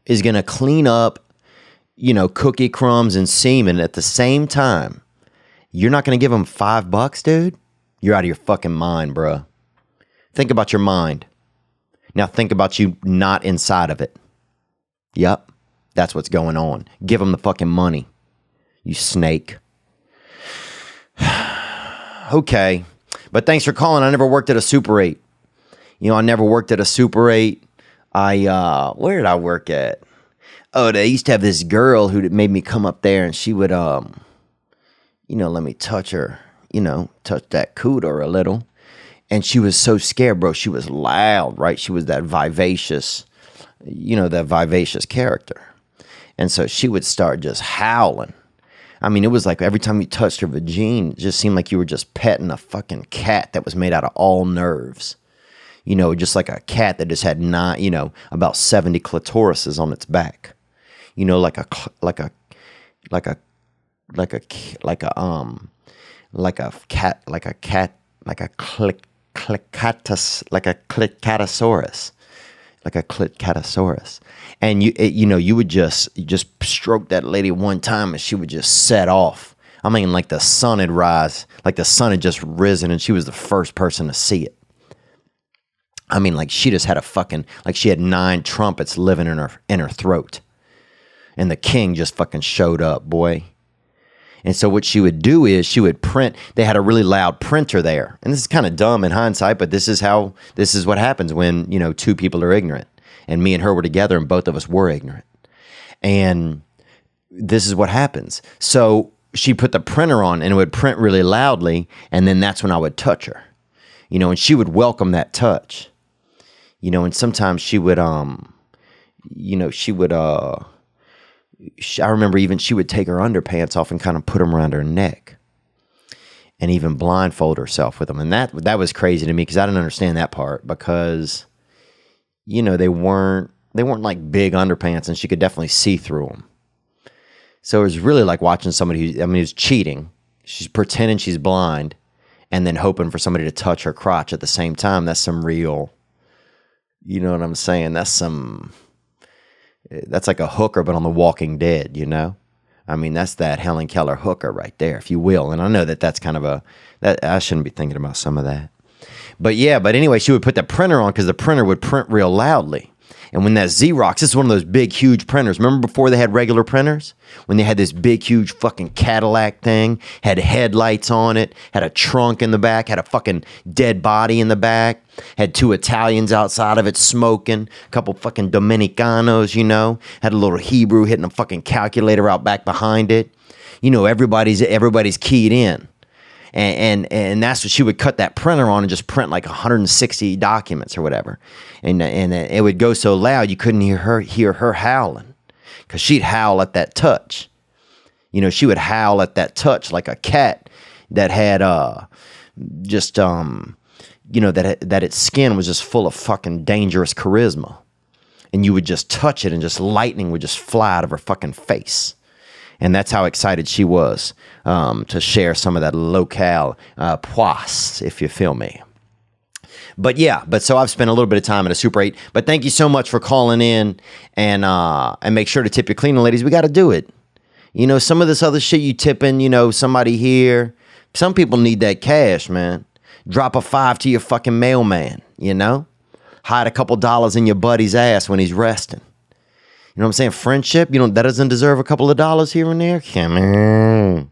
is going to clean up, you know, cookie crumbs and semen at the same time, you're not going to give them $5, dude? You're out of your fucking mind, bro. Think about your mind. Now think about you not inside of it. Yep, that's what's going on. Give them the fucking money. You snake. Okay. But thanks for calling. I never worked at a Super 8. I never worked at a Super 8. Where did I work at? Oh, they used to have this girl who made me come up there, and she would, let me touch her, touch that cooter a little. And she was so scared, bro. She was loud, right? She was that vivacious, that vivacious character. And so she would start just howling. I mean, it was like every time you touched her vagina, it just seemed like you were just petting a fucking cat that was made out of all nerves. Just like a cat that just had about 70 clitorises on its back. Like a cat, like a clickatosaurus. And you would just stroke that lady one time and she would just set off. I mean, like the sun had rise, like the sun had just risen and she was the first person to see it. I mean, like she just had like she had 9 trumpets living in her throat. And the king just fucking showed up, boy. And so what she would do is she would print. They had a really loud printer there. And this is kind of dumb in hindsight, but this is what happens when, 2 people are ignorant. And me and her were together and both of us were ignorant. And this is what happens. So she put the printer on and it would print really loudly. And then that's when I would touch her, and she would welcome that touch, and sometimes she would, I remember even she would take her underpants off and kind of put them around her neck and even blindfold herself with them. And that was crazy to me because I didn't understand that part because, they weren't like big underpants and she could definitely see through them. So it was really like watching somebody who's cheating. She's pretending she's blind and then hoping for somebody to touch her crotch at the same time. That's some real, you know what I'm saying? That's like a hooker, but on The Walking Dead, I mean, that's that Helen Keller hooker right there, if you will. And I know that's kind of that I shouldn't be thinking about some of that. But anyway, she would put the printer on because the printer would print real loudly. And when that Xerox, this is one of those big, huge printers. Remember before they had regular printers? When they had this big, huge fucking Cadillac thing, had headlights on it, had a trunk in the back, had a fucking dead body in the back, had 2 Italians outside of it smoking, a couple fucking Dominicanos, had a little Hebrew hitting a fucking calculator out back behind it. Everybody's keyed in. And that's what she would cut that printer on and just print like 160 documents or whatever. And it would go so loud you couldn't hear her howling because she'd howl at that touch. She would howl at that touch like a cat that had that its skin was just full of fucking dangerous charisma. And you would just touch it and just lightning would just fly out of her fucking face. And that's how excited she was to share some of that locale poise, if you feel me. But so I've spent a little bit of time at a Super 8. But thank you so much for calling in and make sure to tip your cleaning ladies. We got to do it. Some of this other shit you tipping, somebody here. Some people need that cash, man. Drop a $5 to your fucking mailman, Hide a couple dollars in your buddy's ass when he's resting. You know what I'm saying? Friendship, that doesn't deserve a couple of dollars here and there? Come on.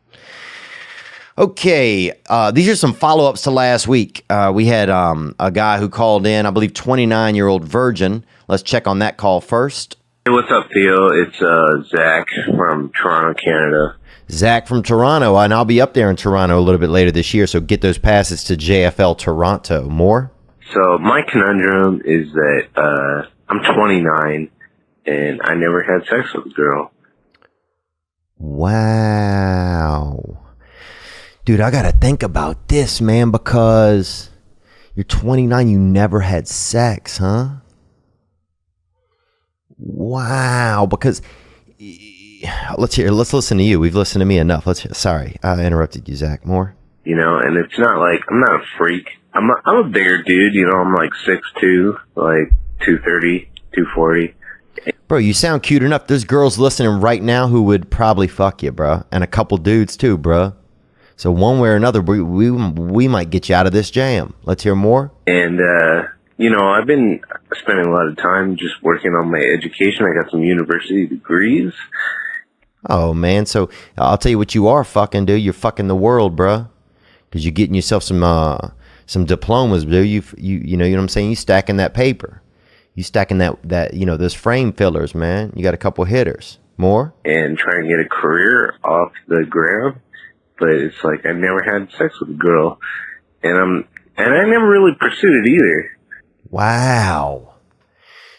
Okay, these are some follow-ups to last week. We had a guy who called in, I believe 29-year-old virgin. Let's check on that call first. Hey, what's up, Theo? It's Zach from Toronto, Canada. Zach from Toronto, and I'll be up there in Toronto a little bit later this year, so get those passes to JFL Toronto. More? So my conundrum is that I'm 29, and I never had sex with a girl. Wow. Dude, I gotta think about this, man, because you're 29, you never had sex, huh? Wow, because let's listen to you. We've listened to me enough. Sorry, I interrupted you, Zach. More? And it's not like, I'm not a freak. I'm a bigger dude, I'm like 6'2", like 230, 240. Bro, you sound cute enough. There's girls listening right now who would probably fuck you, bro. And a couple dudes too, bro. So one way or another, we might get you out of this jam. Let's hear more. And, I've been spending a lot of time just working on my education. I got some university degrees. Oh, man. So I'll tell you what you are fucking, dude. You're fucking the world, bro. because you're getting yourself some diplomas, bro. You know what I'm saying? You stacking that paper. You stacking that those frame fillers, man. You got a couple hitters. More? And try and get a career off the ground. But it's like I never had sex with a girl. And I never really pursued it either. Wow.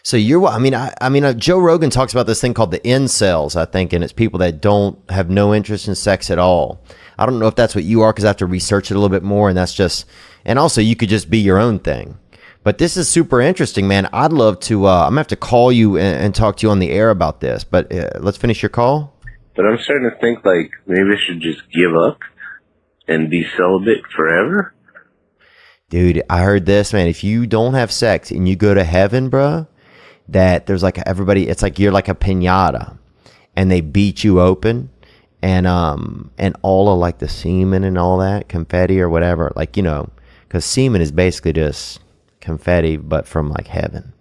So Joe Rogan talks about this thing called the incels, I think, and it's people that don't have no interest in sex at all. I don't know if that's what you are, because I have to research it a little bit more, and also you could just be your own thing. But this is super interesting, man. I'd love to, I'm going to have to call you and talk to you on the air about this, but let's finish your call. But I'm starting to think, like, maybe I should just give up and be celibate forever. Dude, I heard this, man. If you don't have sex and you go to heaven, bro, that there's like it's like you're like a piñata, and they beat you open, and all of like the semen and all that, confetti or whatever, like, because semen is basically just confetti, but from like heaven,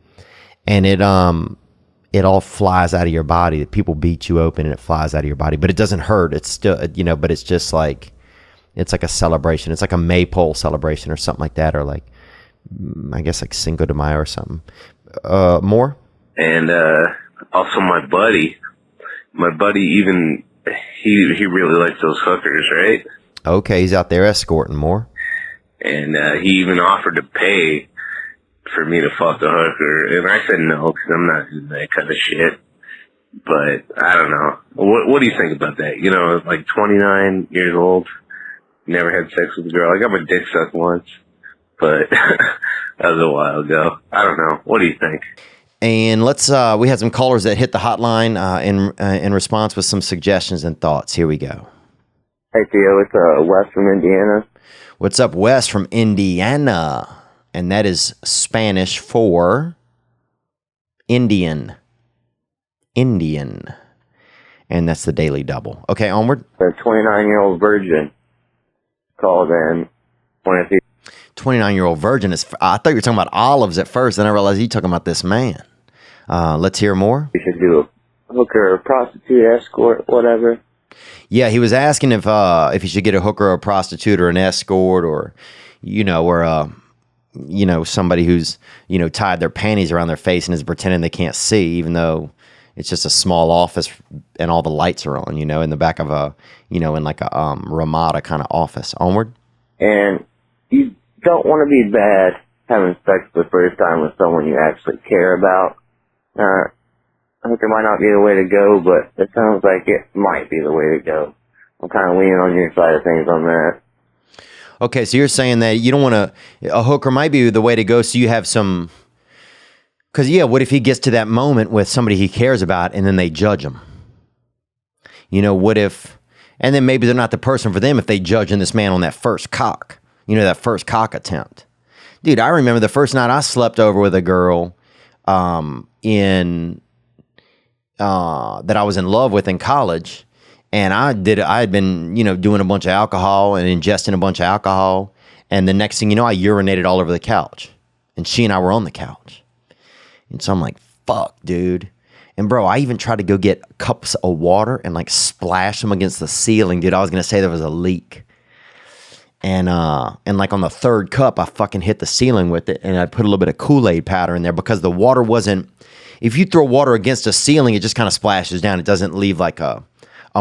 and it all flies out of your body. People beat you open and it flies out of your body, but it doesn't hurt. It's still, but it's just like, it's like a celebration. It's like a maypole celebration or something like that, or like, I guess like Cinco de Mayo or something. More? And also my buddy even, he really likes those hookers, right? Okay, he's out there escorting. More? And he even offered to pay for me to fuck the hooker, and I said no, because I'm not into that kind of shit. But I don't know. What do you think about that? Like 29 years old, never had sex with a girl. I got my dick sucked once, but that was a while ago. I don't know. What do you think? And we had some callers that hit the hotline in response with some suggestions and thoughts. Here we go. Hey Theo, it's Wes from Indiana. What's up, Wes from Indiana? And that is Spanish for Indian. And that's the Daily Double. Okay, onward. A 29-year-old virgin called in. 29-year-old virgin. I thought you were talking about olives at first, then I realized you were talking about this man. Let's hear more. You should do a hooker, a prostitute, escort, whatever. Yeah, he was asking if you should get a hooker or a prostitute or an escort, or somebody who's, tied their panties around their face and is pretending they can't see, even though it's just a small office and all the lights are on, in the back of a, in like a Ramada kind of office. Onward. And you don't want to be bad having sex the first time with someone you actually care about. Hooker might not be the way to go, but it sounds like it might be the way to go. I'm kind of leaning on your side of things on that. Okay, so you're saying that you don't want a hooker might be the way to go, so you have some, because what if he gets to that moment with somebody he cares about and then they judge him? What if, and then maybe they're not the person for them if they judging this man on that first cock, that first cock attempt. Dude, I remember the first night I slept over with a girl that I was in love with in college. And I had been, doing a bunch of alcohol and ingesting a bunch of alcohol. And the next thing you know, I urinated all over the couch. And she and I were on the couch. And so I'm like, fuck, dude. And bro, I even tried to go get cups of water and like splash them against the ceiling, dude. I was going to say there was a leak. And like on the third cup, I fucking hit the ceiling with it. And I put a little bit of Kool-Aid powder in there because the water wasn't, if you throw water against a ceiling, it just kind of splashes down. It doesn't leave like a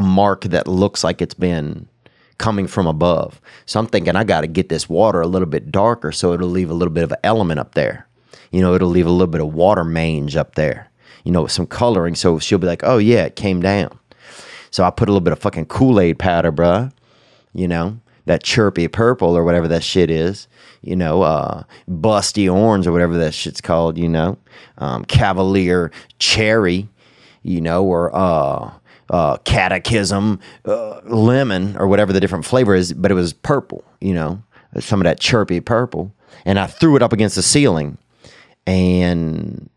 mark that looks like it's been coming from above. So I'm thinking I got to get this water a little bit darker so it'll leave a little bit of an element up there. It'll leave a little bit of water mange up there, with some coloring. So she'll be like, oh yeah, it came down. So I put a little bit of fucking Kool-Aid powder, bruh. That chirpy purple or whatever that shit is. Busty orange or whatever that shit's called, Cavalier cherry, or catechism, lemon, or whatever the different flavor is, but it was purple, some of that chirpy purple. And I threw it up against the ceiling and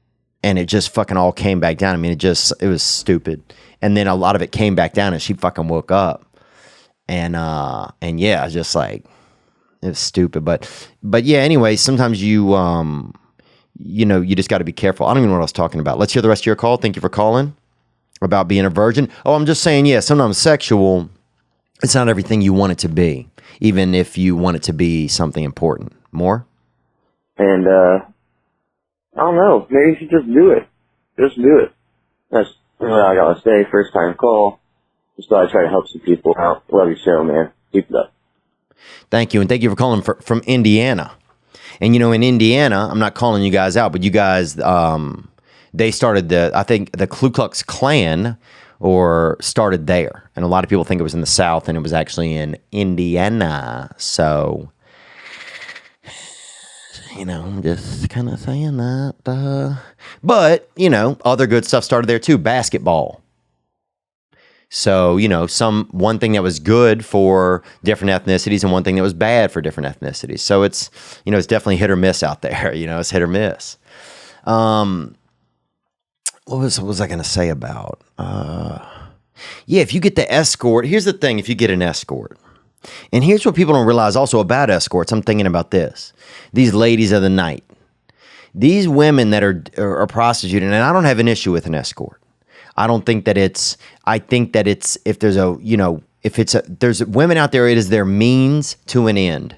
it just fucking all came back down. I mean, it was stupid. And then a lot of it came back down and she fucking woke up. And yeah, just like, it was stupid. But yeah, anyway, sometimes you just got to be careful. I don't even know what I was talking about. Let's hear the rest of your call. Thank you for calling. About being a virgin. Oh, I'm just saying, yeah, sometimes sexual, It's not everything you want it to be, even if you want it to be something important. More? And, I don't know. Maybe you should just do it. Just do it. That's what I gotta say. First time call. Just thought I'd try to help some people out. Love your show, man. Keep it up. Thank you. And thank you for calling from Indiana. And, in Indiana, I'm not calling you guys out, but you guys, they started I think the Ku Klux Klan started there. And a lot of people think it was in the South, and it was actually in Indiana. So, I'm just kind of saying that. But, other good stuff started there too. Basketball. So, one thing that was good for different ethnicities and one thing that was bad for different ethnicities. So it's, it's definitely hit or miss out there. It's hit or miss. What was I going to say about? If you get the escort, here's the thing. If you get an escort, and here's what people don't realize also about escorts. I'm thinking about this. These ladies of the night, these women that are prostituted, and I don't have an issue with an escort. I think that it's, if there's women out there, it is their means to an end.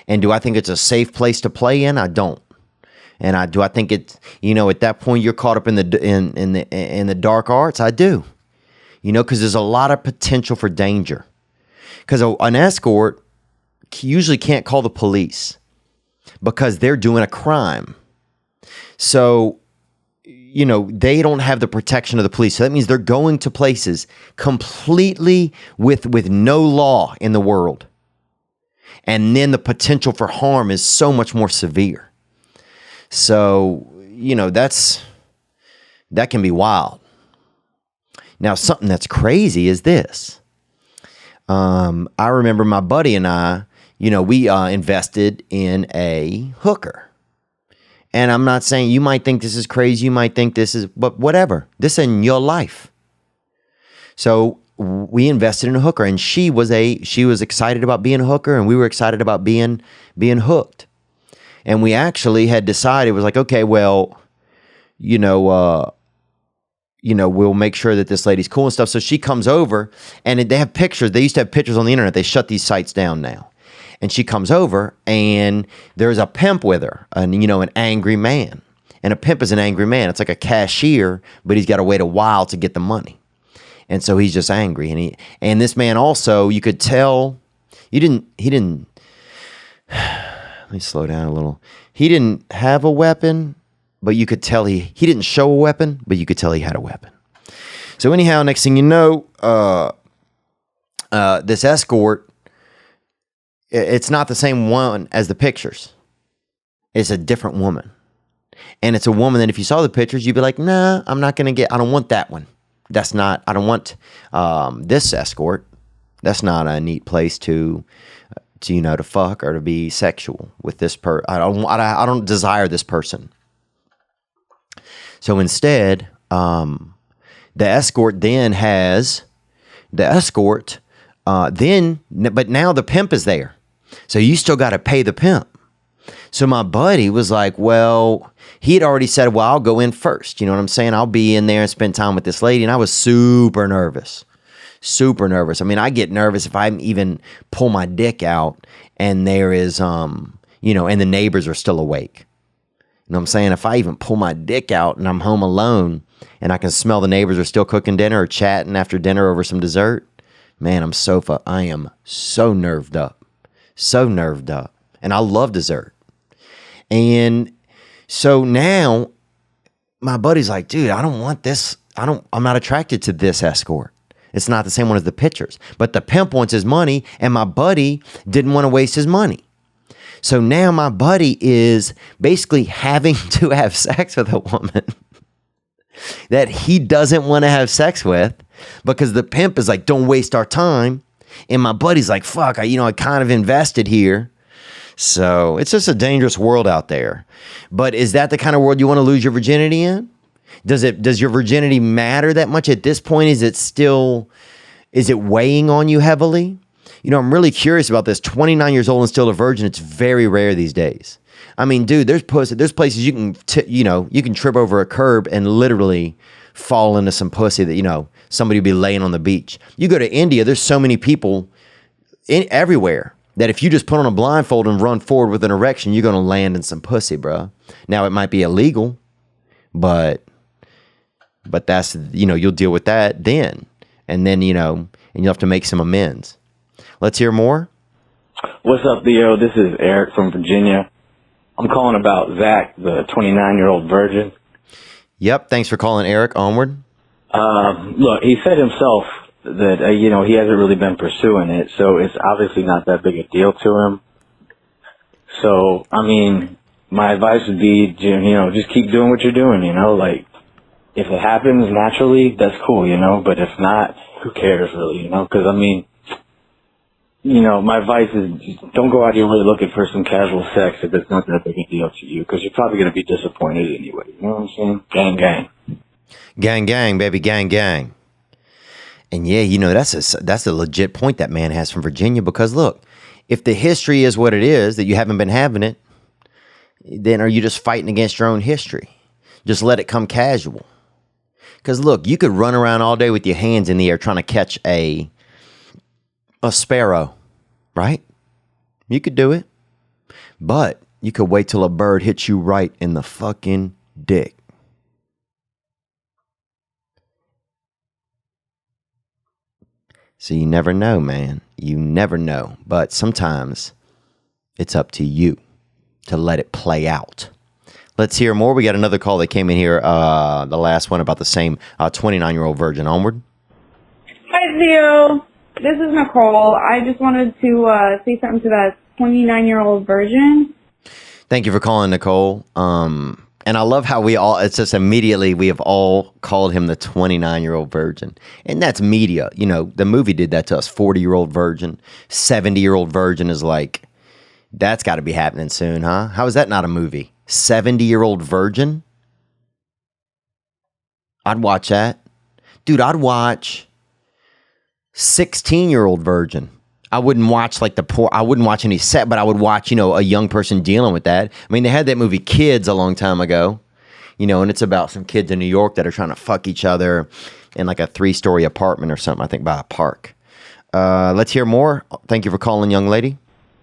And do I think it's a safe place to play in? I don't. And I think it's, at that point you're caught up in the dark arts. I do, because there's a lot of potential for danger. Because an escort usually can't call the police because they're doing a crime. So, they don't have the protection of the police. So that means they're going to places completely with no law in the world. And then the potential for harm is so much more severe. So, that can be wild. Now, something that's crazy is this. I remember my buddy and I, we invested in a hooker. And I'm not saying, you might think this is crazy, you might think this is, but whatever. This is in your life. So we invested in a hooker, and she was excited about being a hooker, and we were excited about being hooked. And we actually had decided, it was like, okay, well, we'll make sure that this lady's cool and stuff. So she comes over, and they have pictures. They used to have pictures on the internet. They shut these sites down now. And she comes over, and there's a pimp with her, and an angry man. And a pimp is an angry man. It's like a cashier, but he's got to wait a while to get the money. And so he's just angry. And this man also, you could tell, he didn't, let me slow down a little. He didn't have a weapon, but you could tell he didn't show a weapon, but you could tell he had a weapon. So anyhow, next thing you know, this escort, it's not the same one as the pictures. It's a different woman. And it's a woman that if you saw the pictures, you'd be like, nah, I don't want that one. I don't want this escort. That's not a neat place to fuck or to be sexual with this I don't desire this person. So instead, but now the pimp is there. So you still got to pay the pimp. So my buddy was like, well, he had already said, well, I'll go in first. You know what I'm saying? I'll be in there and spend time with this lady. And I was super nervous. Super nervous. I mean, I get nervous if I even pull my dick out and there is, and the neighbors are still awake. You know what I'm saying? If I even pull my dick out and I'm home alone and I can smell the neighbors are still cooking dinner or chatting after dinner over some dessert, man, I am so nerved up. So nerved up. And I love dessert. And so now my buddy's like, dude, I don't want this. I'm not attracted to this escort. It's not the same one as the pictures. But the pimp wants his money, and my buddy didn't want to waste his money. So now my buddy is basically having to have sex with a woman that he doesn't want to have sex with because the pimp is like, don't waste our time. And my buddy's like, fuck, I kind of invested here. So it's just a dangerous world out there. But is that the kind of world you want to lose your virginity in? Does your virginity matter that much at this point? Is it weighing on you heavily? I'm really curious about this. 29 years old and still a virgin. It's very rare these days. I mean, dude, there's places you can trip over a curb and literally fall into some pussy that, somebody would be laying on the beach. You go to India, there's so many people everywhere. That if you just put on a blindfold and run forward with an erection, you're going to land in some pussy, bro. Now, it might be illegal, but that's, you'll deal with that then. And then, and you'll have to make some amends. Let's hear more. What's up, Theo? This is Eric from Virginia. I'm calling about Zach, the 29-year-old virgin. Yep. Thanks for calling, Eric. Onward. Look, he said himself that, he hasn't really been pursuing it, so it's obviously not that big a deal to him. So, my advice would be, just keep doing what you're doing, like, if it happens naturally, that's cool, but if not, who cares really, because, my advice is just don't go out of your way looking for some casual sex if it's not that big a deal to you, because you're probably going to be disappointed anyway, you know what I'm saying? Gang, gang. Gang, gang, baby, gang, gang. And yeah, that's a legit point that man has from Virginia, because look, if the history is what it is, that you haven't been having it, then are you just fighting against your own history? Just let it come casual. Because look, you could run around all day with your hands in the air trying to catch a sparrow, right? You could do it. But you could wait till a bird hits you right in the fucking dick. So you never know, man. You never know. But sometimes it's up to you to let it play out. Let's hear more. We got another call that came in here, the last one about the same 29-year-old virgin. Onward. Hi, Theo. This is Nicole. I just wanted to say something to that 29-year-old virgin. Thank you for calling, Nicole. And I love how it's just immediately we have all called him the 29-year-old virgin. And that's media. The movie did that to us. 40-year-old virgin, 70-year-old virgin is like, that's got to be happening soon, huh? How is that not a movie? 70-year-old virgin? I'd watch that. Dude, I'd watch 16-year-old virgin. I wouldn't watch I wouldn't watch any set, but I would watch, a young person dealing with that. They had that movie Kids a long time ago, and it's about some kids in New York that are trying to fuck each other in like a 3-story apartment or something, I think by a park. Let's hear more. Thank you for calling, young lady.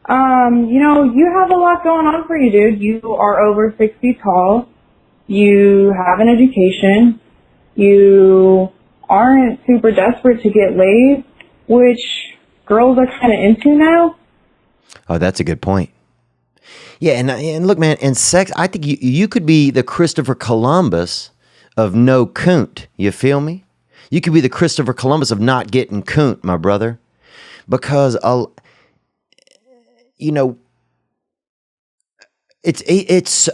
You have a lot going on for you, dude. You are over 6 feet tall. You have an education. You aren't super desperate to get laid, which girls are kind of into now. Oh, that's a good point. Yeah, and look, man, in sex, I think you could be the Christopher Columbus of no coont. You feel me? You could be the Christopher Columbus of not getting coont, my brother. Because, it's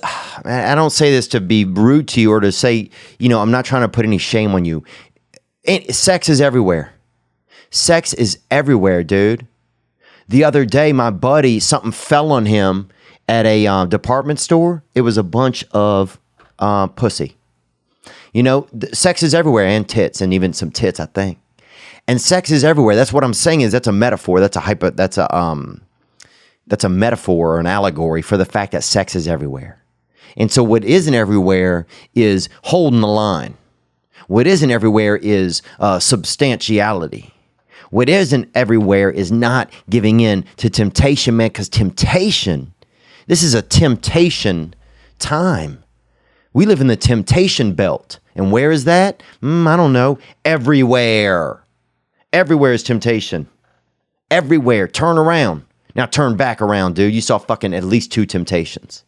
I don't say this to be rude to you or to say, I'm not trying to put any shame on you. Sex is everywhere. Sex is everywhere, dude. The other day, my buddy, something fell on him at a department store. It was a bunch of pussy. Sex is everywhere, and tits, and even some tits, I think. And sex is everywhere. That's what I'm saying is that's a metaphor. That's a metaphor or an allegory for the fact that sex is everywhere. And so what isn't everywhere is holding the line. What isn't everywhere is substantiality. What isn't everywhere is not giving in to temptation, man, because this is a temptation time. We live in the temptation belt. And where is that? I don't know. Everywhere. Everywhere is temptation. Everywhere. Turn around. Now turn back around, dude. You saw fucking at least 2 temptations.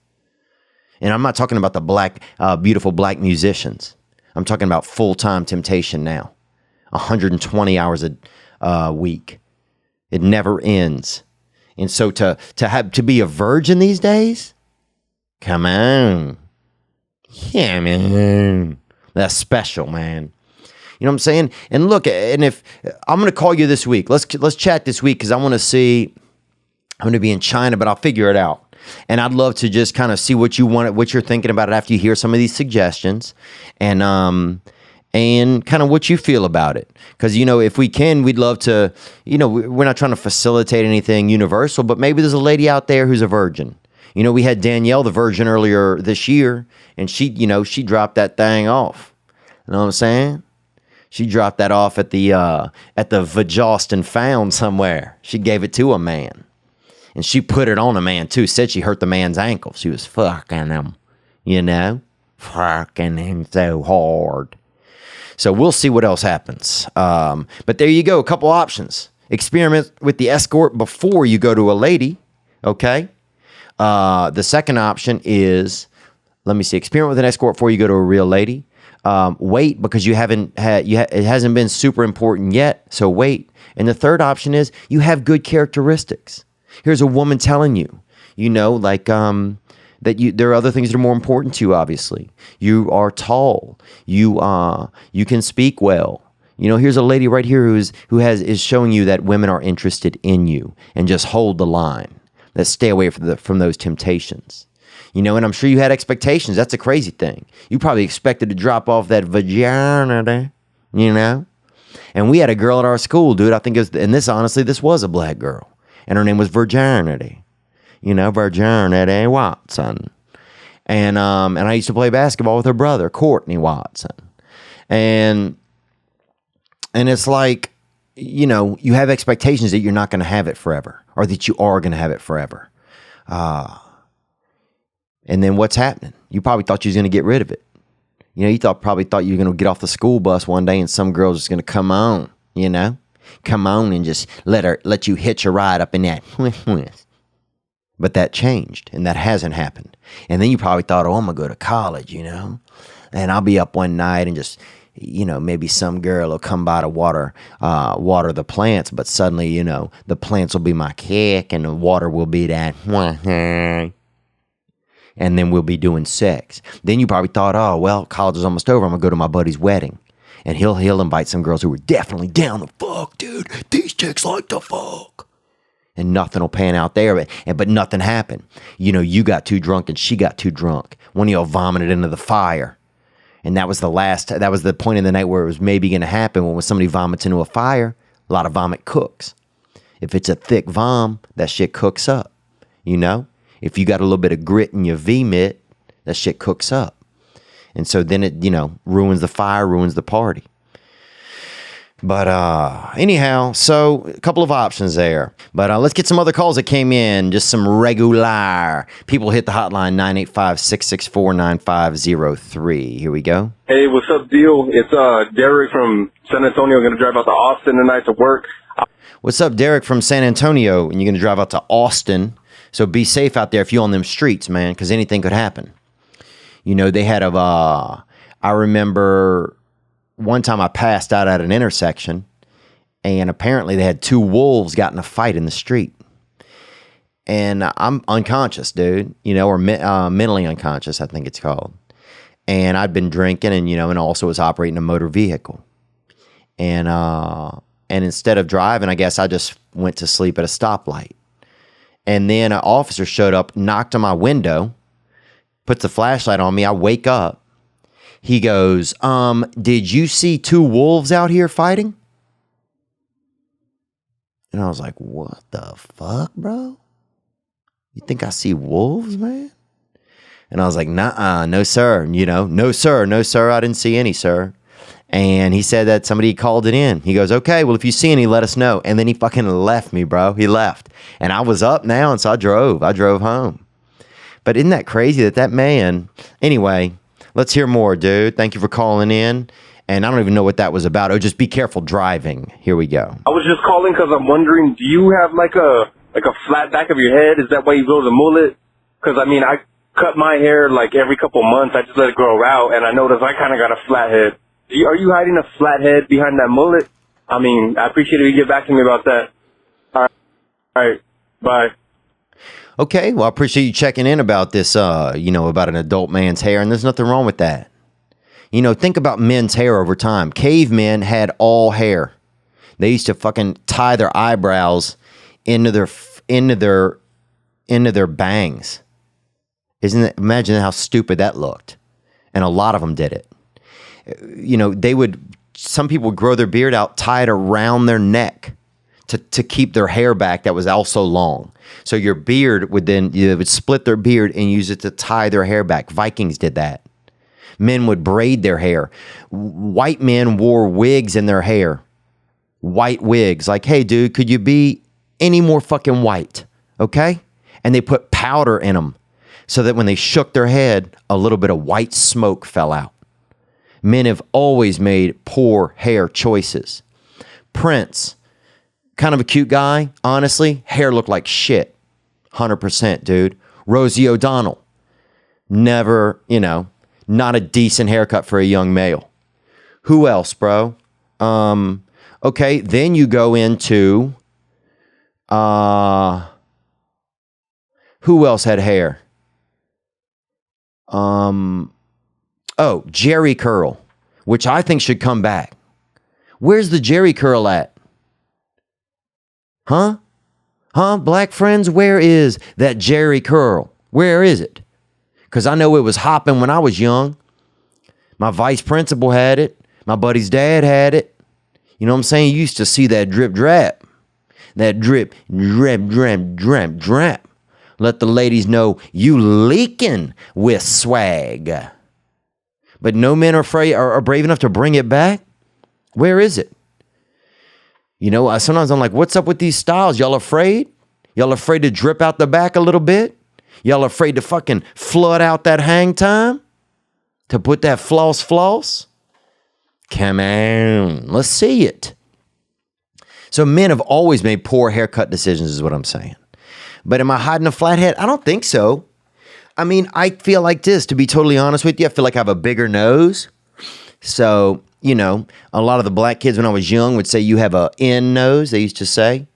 And I'm not talking about the beautiful black musicians. I'm talking about full-time temptation now. 120 hours a week. It never ends. And so to be a virgin these days, come on. Yeah, man. That's special, man. You know what I'm saying? And look, and if I'm going to call you this week, let's chat this week because I want to see. I'm going to be in China, but I'll figure it out. And I'd love to just kind of see what you're thinking about it after you hear some of these suggestions, and kind of what you feel about it. Because, if we can, we'd love to, we're not trying to facilitate anything universal, but maybe there's a lady out there who's a virgin. We had Danielle, the virgin, earlier this year, and she dropped that thing off. You know what I'm saying? She dropped that off at the Vajost and Found somewhere. She gave it to a man. And she put it on a man, too. Said she hurt the man's ankle. She was fucking him, you know? Fucking him so hard. So we'll see what else happens. But there you go. A couple options. Experiment with the escort before you go to a lady, okay? The second option is, let me see, experiment with an escort before you go to a real lady. Wait, because you haven't had, it hasn't been super important yet, so wait. And the third option is you have good characteristics. Here's a woman telling you, you know, like that there are other things that are more important to you. Obviously, you are tall. You can speak well. You know, here's a lady right here is showing you that women are interested in you, and just hold the line. Let's stay away from those temptations. You know, and I'm sure you had expectations. That's a crazy thing. You probably expected to drop off that vagina, you know? And we had a girl at our school, dude. I think it was, and this was a black girl. And her name was Virginity. You know, Virginity Watson. And I used to play basketball with her brother, Courtney Watson. And it's like, you know, you have expectations that you're not going to have it forever, or that you are going to have it forever. And then what's happening? You probably thought you was going to get rid of it. You know, you probably thought you were going to get off the school bus one day and some girl's just going to come on, you know? Come on and just let you hitch a ride up in that. But that changed, and that hasn't happened. And then you probably thought, oh, I'm going to go to college, you know? And I'll be up one night and just, you know, maybe some girl will come by to water the plants, but suddenly, you know, the plants will be my kick and the water will be that. And then we'll be doing sex. Then you probably thought, oh, well, college is almost over. I'm going to go to my buddy's wedding. And he'll invite some girls who are definitely down to fuck, dude. These chicks like to fuck. And nothing will pan out there. But nothing happened. You know, you got too drunk and she got too drunk. One of y'all vomited into the fire. And that was the point in the night where it was maybe going to happen. When somebody vomits into a fire, a lot of vomit cooks. If it's a thick vom, that shit cooks up, you know? If you got a little bit of grit in your V-mitt, that shit cooks up. And so then it, you know, ruins the fire, ruins the party. But anyhow, so a couple of options there. But let's get some other calls that came in, just some regular. People hit the hotline, 985-664-9503. Here we go. Hey, what's up, Deal? It's Derek from San Antonio. Going to drive out to Austin tonight to work. What's up, Derek from San Antonio? And you're going to drive out to Austin. So be safe out there if you're on them streets, man, because anything could happen. You know, they had I remember one time I passed out at an intersection, and apparently they had two wolves got in a fight in the street. And I'm unconscious, dude, you know, or mentally unconscious, I think it's called. And I'd been drinking and, you know, and also was operating a motor vehicle. And instead of driving, I guess I just went to sleep at a stoplight. And then an officer showed up, knocked on my window, puts a flashlight on me. I wake up. He goes, did you see two wolves out here fighting? And I was like, what the fuck, bro? You think I see wolves, man? And I was like, nah, no, sir. You know, no, sir. I didn't see any, sir. And he said that somebody called it in. He goes, okay, well, if you see any, let us know. And then he fucking left me, bro. He left. And I was up now, and so I drove home. But isn't that crazy that man... Anyway, let's hear more, dude. Thank you for calling in. And I don't even know what that was about. Oh, just be careful driving. Here we go. I was just calling because I'm wondering, do you have like a flat back of your head? Is that why you grow the mullet? Because, I mean, I cut my hair like every couple months. I just let it grow out, and I noticed I kind of got a flat head. Are you hiding a flat head behind that mullet? I mean, I appreciate it if you get back to me about that. All right. Bye. Okay, well, I appreciate you checking in about this, you know, about an adult man's hair, and there's nothing wrong with that. You know, think about men's hair over time. Cavemen had all hair. They used to fucking tie their eyebrows into their bangs. Imagine how stupid that looked. And a lot of them did it. You know, some people would grow their beard out, tie it around their neck to keep their hair back that was also long. So your beard would split their beard and use it to tie their hair back. Vikings did that. Men would braid their hair. White men wore wigs in their hair. White wigs. Like, hey, dude, could you be any more fucking white? Okay? And they put powder in them so that when they shook their head, a little bit of white smoke fell out. Men have always made poor hair choices. Prince, kind of a cute guy, honestly, hair looked like shit. 100%, dude. Rosie O'Donnell, never, not a decent haircut for a young male. Who else, bro? Okay, then you go into, who else had hair? Jerry curl, which I think should come back. Where's the Jerry curl at? Huh? Black friends, where is that Jerry curl? Where is it? Because I know it was hopping when I was young. My vice principal had it. My buddy's dad had it. You know what I'm saying? You used to see that drip drap. That drip, drip, drip, drip, drip. Let the ladies know you leaking with swag. But no men are brave enough to bring it back. Where is it? Sometimes I'm like, what's up with these styles? Y'all afraid? Y'all afraid to drip out the back a little bit? Y'all afraid to fucking flood out that hang time? To put that floss? Come on, let's see it. So men have always made poor haircut decisions is what I'm saying. But am I hiding a flat head? I don't think so. I mean, I feel like this, to be totally honest with you. I feel like I have a bigger nose. So, a lot of the black kids when I was young would say you have a N nose, they used to say.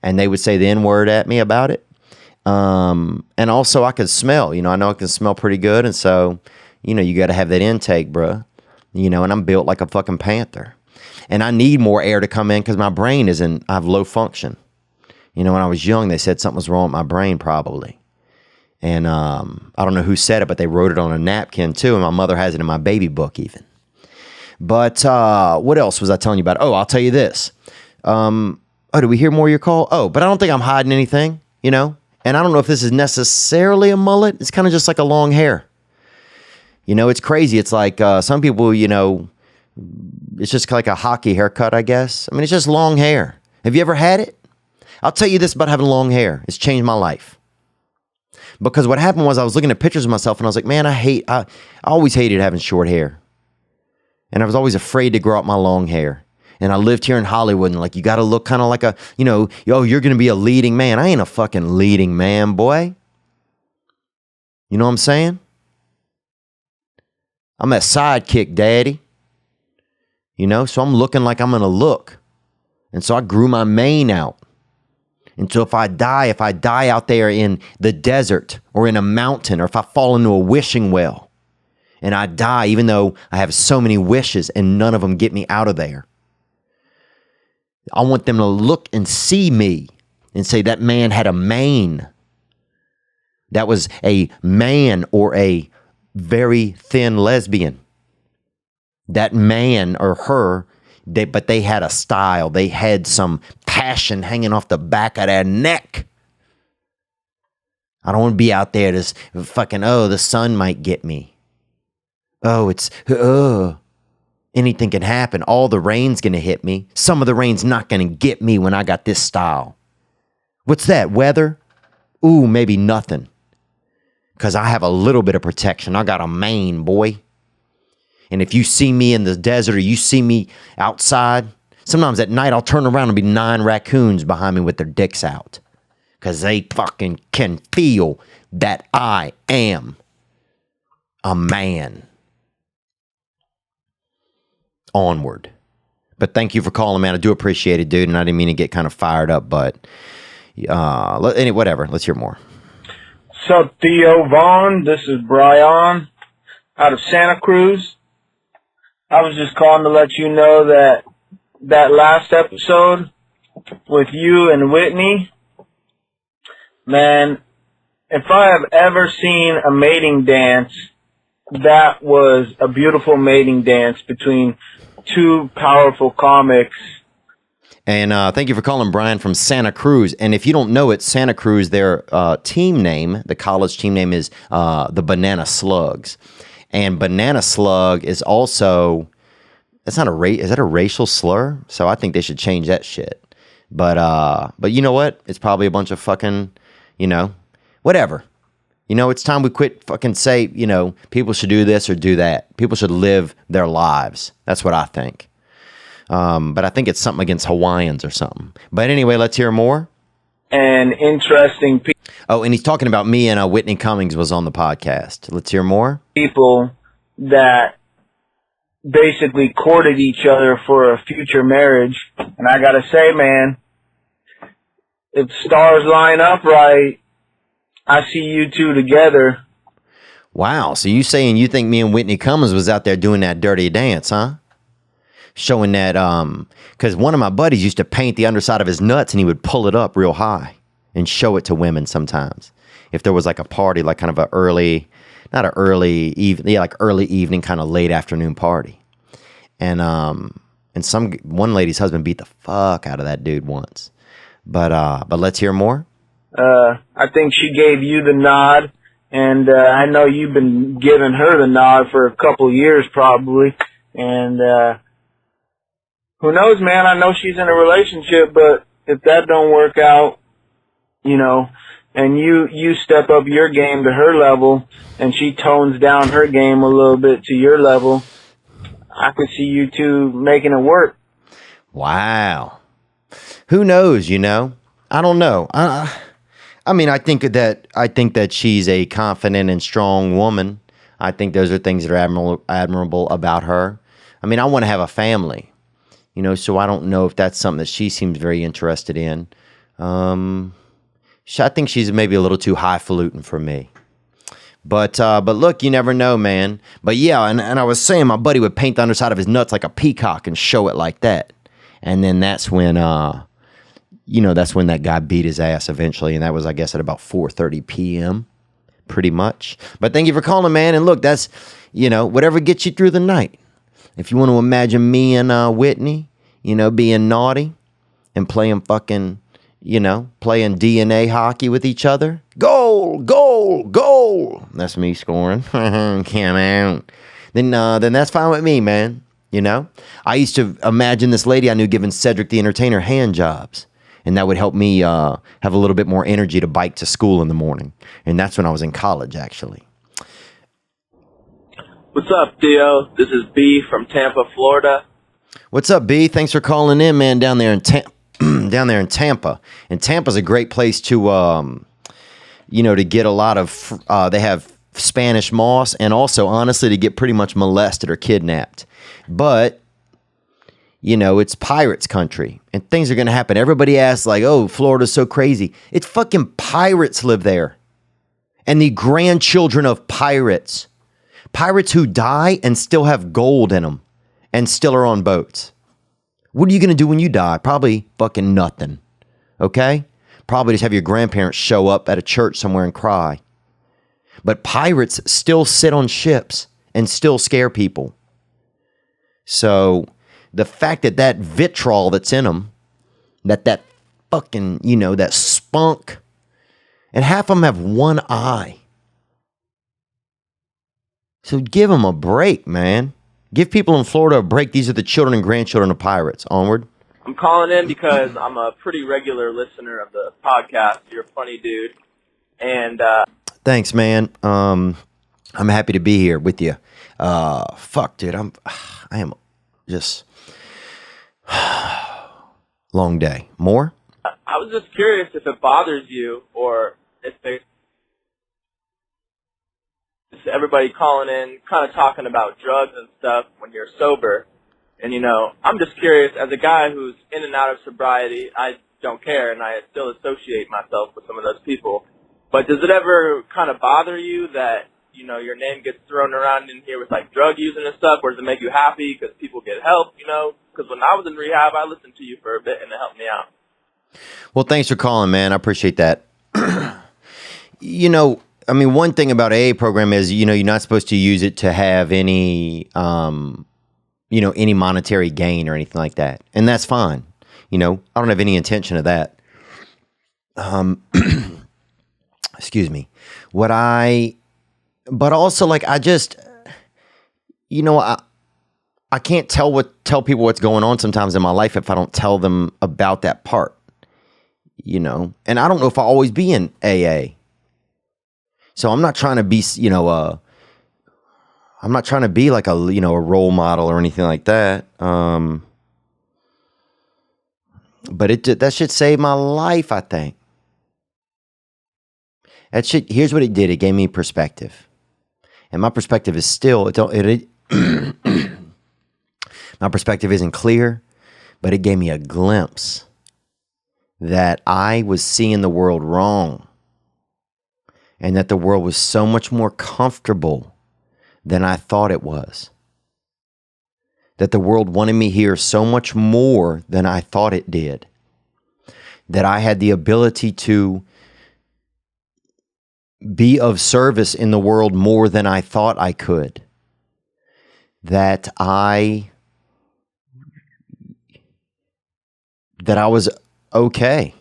And they would say the N word at me about it. And also I could smell, I know I can smell pretty good. And so, you got to have that intake, bruh. And I'm built like a fucking panther. And I need more air to come in because my brain I have low function. When I was young, they said something was wrong with my brain probably. And I don't know who said it, but they wrote it on a napkin too. And my mother has it in my baby book even. But what else was I telling you about? Oh, I'll tell you this. Do we hear more of your call? Oh, but I don't think I'm hiding anything, And I don't know if this is necessarily a mullet. It's kind of just like a long hair. It's crazy. It's like some people, it's just like a hockey haircut, I guess. I mean, it's just long hair. Have you ever had it? I'll tell you this about having long hair. It's changed my life. Because what happened was I was looking at pictures of myself and I was like, man, I always hated having short hair. And I was always afraid to grow out my long hair. And I lived here in Hollywood and you got to look kind of like you're going to be a leading man. I ain't a fucking leading man, boy. You know what I'm saying? I'm a sidekick, daddy. So I'm looking like I'm going to look. And so I grew my mane out. And so if I die out there in the desert or in a mountain, or if I fall into a wishing well and I die, even though I have so many wishes and none of them get me out of there, I want them to look and see me and say that man had a mane. That was a man or a very thin lesbian. That man or her, but they had a style. They had some passion hanging off the back of their neck. I don't want to be out there just fucking, the sun might get me. Anything can happen. All the rain's going to hit me. Some of the rain's not going to get me when I got this style. What's that, weather? Ooh, maybe nothing. Because I have a little bit of protection. I got a mane, boy. And if you see me in the desert or you see me outside, sometimes at night I'll turn around and be 9 raccoons behind me with their dicks out. Because they fucking can feel that I am a man. Onward. But thank you for calling, man. I do appreciate it, dude. And I didn't mean to get kind of fired up, but whatever. Let's hear more. So, Theo Vaughn, this is Brian out of Santa Cruz. I was just calling to let you know that last episode with you and Whitney, man, if I have ever seen a mating dance, that was a beautiful mating dance between two powerful comics. And thank you for calling, Brian, from Santa Cruz. And if you don't know it, Santa Cruz, their team name, the college team name is the Banana Slugs. And banana slug is also, that's not is that a racial slur? So I think they should change that shit. But you know what? It's probably a bunch of fucking, whatever. It's time we quit fucking say, people should do this or do that. People should live their lives. That's what I think. But I think it's something against Hawaiians or something. But anyway, let's hear more. And interesting Oh, and he's talking about me and Whitney Cummings was on the podcast. Let's hear more. people that basically courted each other for a future marriage. And I gotta say, man, if stars line up right, I see you two together. Wow. So you saying you think me and Whitney Cummings was out there doing that dirty dance, huh? Showing that, because one of my buddies used to paint the underside of his nuts and he would pull it up real high and show it to women sometimes. If there was like a party, like kind of a early evening, kind of late afternoon party. And one lady's husband beat the fuck out of that dude once. But let's hear more. I think she gave you the nod, and I know you've been giving her the nod for a couple years probably. And who knows, man? I know she's in a relationship, but if that don't work out, and you step up your game to her level, and she tones down her game a little bit to your level, I could see you two making it work. Wow. Who knows, I don't know. I think that she's a confident and strong woman. I think those are things that are admirable about her. I want to have a family, so I don't know if that's something that she seems very interested in. I think she's maybe a little too highfalutin for me. But look, you never know, man. But yeah, and I was saying my buddy would paint the underside of his nuts like a peacock and show it like that. And then that's when that guy beat his ass eventually. And that was, I guess, at about 4:30 p.m. pretty much. But thank you for calling, man. And look, that's, whatever gets you through the night. If you want to imagine me and Whitney, being naughty and playing fucking, playing DNA hockey with each other. Goal, goal, goal. That's me scoring. Come on. Then that's fine with me, man. I used to imagine this lady I knew giving Cedric the Entertainer hand jobs. And that would help me have a little bit more energy to bike to school in the morning. And that's when I was in college, actually. What's up, Theo? This is B from Tampa, Florida. What's up, B? Thanks for calling in, man, down there in Tampa. And Tampa's a great place to, to get a lot of, they have Spanish moss and also, honestly, to get pretty much molested or kidnapped. But, it's pirates country and things are going to happen. Everybody asks like, oh, Florida's so crazy. It's fucking pirates live there. And the grandchildren of pirates. Pirates who die and still have gold in them and still are on boats. What are you going to do when you die? Probably fucking nothing. Okay? Probably just have your grandparents show up at a church somewhere and cry. But pirates still sit on ships and still scare people. So the fact that vitriol that's in them, that fucking, that spunk, and half of them have one eye. So give them a break, man. Give people in Florida a break. These are the children and grandchildren of pirates. Onward. I'm calling in because I'm a pretty regular listener of the podcast. You're a funny dude. And thanks, man. I'm happy to be here with you. Fuck, dude. I am just long day. More? I was just curious if it bothers you or if everybody calling in kind of talking about drugs and stuff when you're sober. And, I'm just curious, as a guy who's in and out of sobriety, I don't care, and I still associate myself with some of those people. But does it ever kind of bother you that, your name gets thrown around in here with, like, drug using and stuff, or does it make you happy because people get help, Because when I was in rehab, I listened to you for a bit, and it helped me out. Well, thanks for calling, man. I appreciate that. One thing about AA program is, you're not supposed to use it to have any, any monetary gain or anything like that. And that's fine. I don't have any intention of that. Excuse me. But also, like, you know, I can't tell people what's going on sometimes in my life if I don't tell them about that part, you know, and I don't know if I'll always be in AA. So I'm not trying to be, you know, I'm not trying to be like a, you know, a role model or anything like that. But that shit saved my life, I think. Here's what it did. It gave me perspective. And my perspective is still, my perspective isn't clear, but it gave me a glimpse that I was seeing the world wrong, and that the world was so much more comfortable than I thought it was. That the world wanted me here so much more than I thought it did. That I had the ability to be of service in the world more than I thought I could. That I was okay.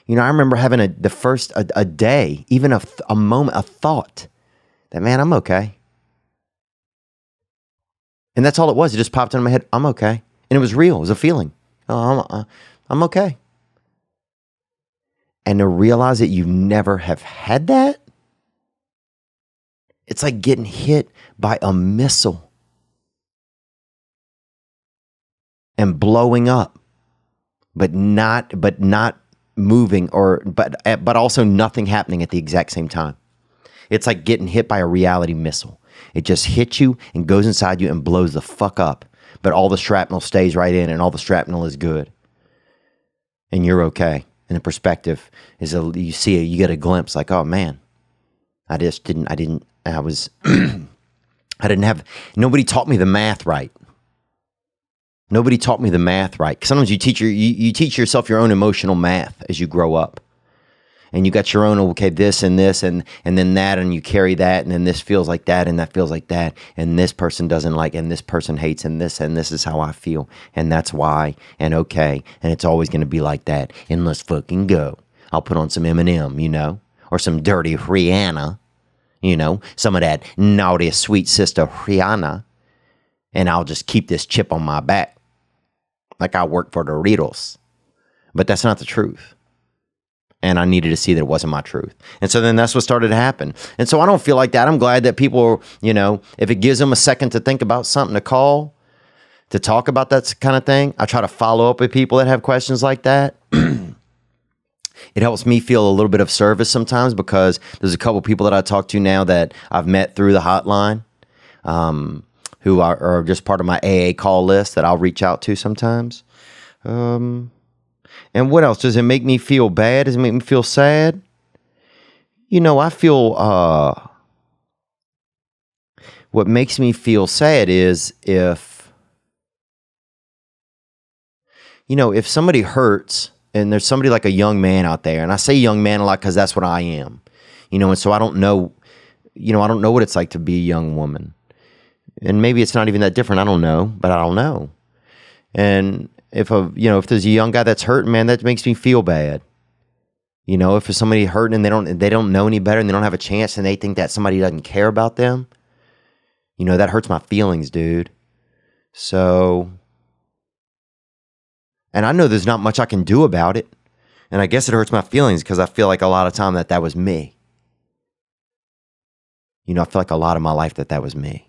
You know, I remember having a day, even a moment, a thought that, man, I'm okay. And that's all it was. It just popped into my head. I'm okay. And it was real. It was a feeling. Oh, I'm okay. And to realize that you never have had that, it's like getting hit by a missile and blowing up, but not moving, but also nothing happening at the exact same time. It's like getting hit by a reality missile. It just hits you and goes inside you and blows the fuck up. But all the shrapnel stays right in, and all the shrapnel is good. And you're okay. And the perspective is, you see it, you get a glimpse like, oh man, I didn't have, nobody taught me the math right. Nobody taught me the math right. Sometimes you teach yourself your own emotional math as you grow up. And you got your own, okay, this and this and then that, and you carry that, and then this feels like that, and that feels like that, and this person doesn't like, and this person hates, and this is how I feel, and that's why, and okay, and it's always going to be like that, and let's fucking go. I'll put on some Eminem, you know, or some dirty Rihanna, you know, some of that naughty sweet sister Rihanna, and I'll just keep this chip on my back like I work for Doritos. But that's not the truth. And I needed to see that it wasn't my truth. And so then that's what started to happen. And so I don't feel like that. I'm glad that people, you know, if it gives them a second to think about something to call, to talk about that kind of thing, I try to follow up with people that have questions like that. It helps me feel a little bit of service sometimes, because there's a couple people that I talk to now that I've met through the hotline, who are just part of my AA call list that I'll reach out to sometimes. And what else? Does it make me feel bad? Does it make me feel sad? You know, I feel, what makes me feel sad is if somebody hurts, and there's somebody like a young man out there, and I say young man a lot because that's what I am, you know, and so I don't know what it's like to be a young woman. And maybe it's not even that different. I don't know, but I don't know. And if there's a young guy that's hurting, man, that makes me feel bad. You know, if there's somebody hurting and they don't know any better, and they don't have a chance, and they think that somebody doesn't care about them, you know, that hurts my feelings, dude. So, and I know there's not much I can do about it. And I guess it hurts my feelings because I feel like a lot of time that was me. You know, I feel like a lot of my life that was me.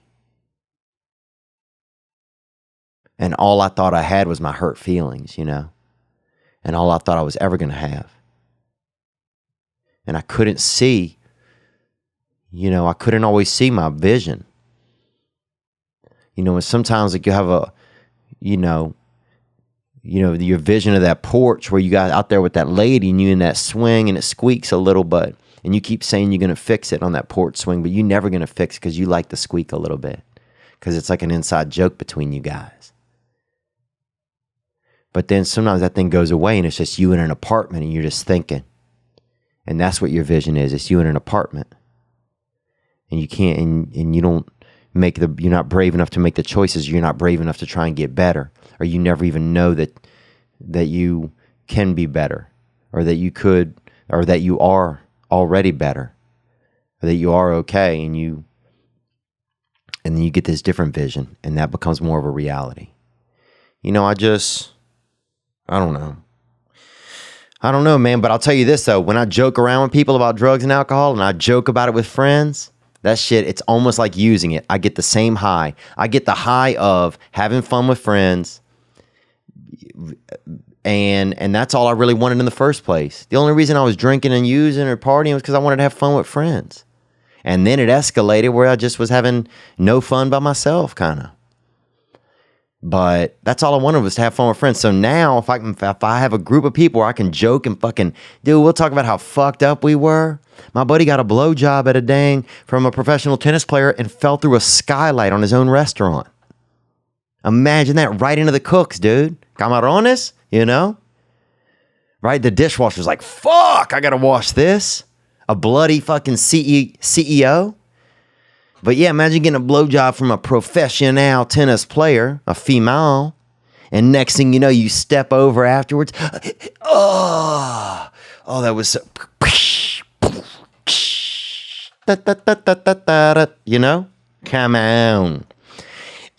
And all I thought I had was my hurt feelings, you know, and all I thought I was ever going to have. And I couldn't see, you know, I couldn't always see my vision. You know, and sometimes like you have your vision of that porch where you got out there with that lady and you in that swing and it squeaks a little bit. And you keep saying you're going to fix it on that porch swing, but you're never going to fix it because you like the squeak a little bit. Because it's like an inside joke between you guys. But then sometimes that thing goes away and it's just you in an apartment and you're just thinking. And that's what your vision is. It's you in an apartment. And you can't, and you don't you're not brave enough to make the choices. You're not brave enough to try and get better. Or you never even know that you can be better. Or that you could, or that you are already better. Or that you are okay and And then you get this different vision, and that becomes more of a reality. You know, I don't know. I don't know, man, but I'll tell you this, though. When I joke around with people about drugs and alcohol, and I joke about it with friends, that shit, it's almost like using it. I get the same high. I get the high of having fun with friends, and that's all I really wanted in the first place. The only reason I was drinking and using or partying was because I wanted to have fun with friends. And then it escalated where I just was having no fun by myself, kind of. But that's all I wanted was to have fun with friends. So now if I have a group of people where I can joke and fucking, dude, we'll talk about how fucked up we were. My buddy got a blowjob at a dang from a professional tennis player and fell through a skylight on his own restaurant. Imagine that, right into the cooks, dude. Camarones, you know? Right? The dishwasher's like, fuck, I gotta wash this. A bloody fucking CEO. But yeah, imagine getting a blowjob from a professional tennis player, a female, and next thing you know, you step over afterwards. Oh, that was so, you know? Come on.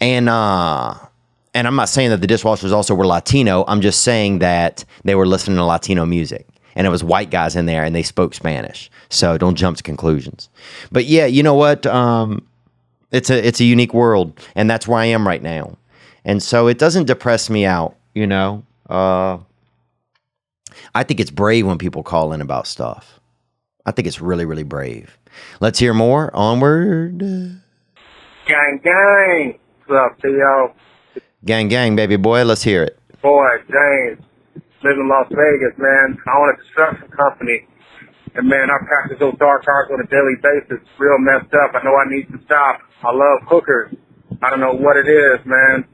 And I'm not saying that the dishwashers also were Latino. I'm just saying that they were listening to Latino music. And it was white guys in there, and they spoke Spanish. So don't jump to conclusions. But yeah, you know what? It's a unique world, and that's where I am right now. And so it doesn't depress me out, you know? I think it's brave when people call in about stuff. I think it's really, really brave. Let's hear more. Onward. Gang, gang. What's up, Theo? Gang, gang, baby boy. Let's hear it. Boy, James. Live in Las Vegas, man. I own a construction company. And, man, I practice those dark arts on a daily basis. Real messed up. I know I need to stop. I love hookers. I don't know what it is, man.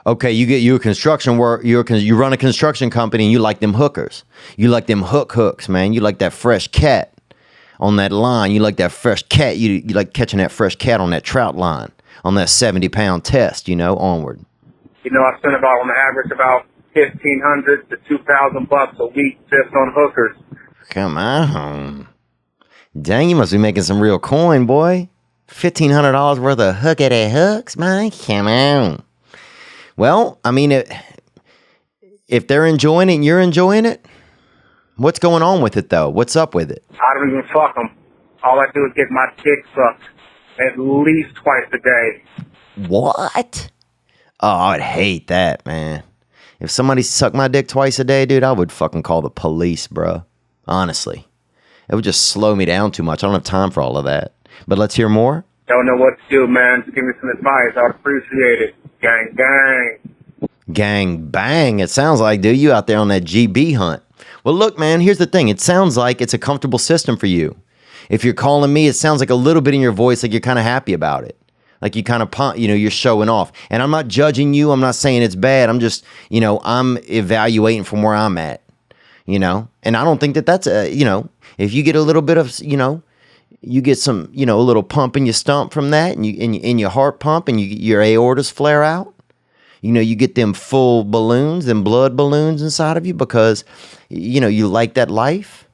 Okay, you a construction work. You run a construction company, and you like them hookers. You like them hooks, man. You like that fresh cat on that line. You like that fresh cat. You like catching that fresh cat on that trout line, on that 70-pound test, you know, onward. You know, I spend about, on average, about $1,500 to $2,000 a week just on hookers. Come on. Dang, you must be making some real coin, boy. $1,500 worth of hookity hooks, man. Come on. Well, I mean, if they're enjoying it and you're enjoying it, what's going on with it, though? What's up with it? I don't even fuck them. All I do is get my dick sucked at least twice a day. What? Oh, I'd hate that, man. If somebody sucked my dick twice a day, dude, I would fucking call the police, bro. Honestly. It would just slow me down too much. I don't have time for all of that. But let's hear more. Don't know what to do, man. Just give me some advice. I would appreciate it. Gang, gang. Gang, bang. It sounds like, dude, you out there on that GB hunt. Well, look, man, here's the thing. It sounds like it's a comfortable system for you. If you're calling me, it sounds like a little bit in your voice like you're kind of happy about it. Like you kind of, you know, you're showing off. And I'm not judging you. I'm not saying it's bad. I'm just, you know, I'm evaluating from where I'm at, you know. And I don't think that that's, you know, if you get a little bit of, you know, you get some, you know, a little pump in your stump from that, and in your heart pump, and your aortas flare out. You know, you get them full balloons, them blood balloons inside of you because, you know, you like that life.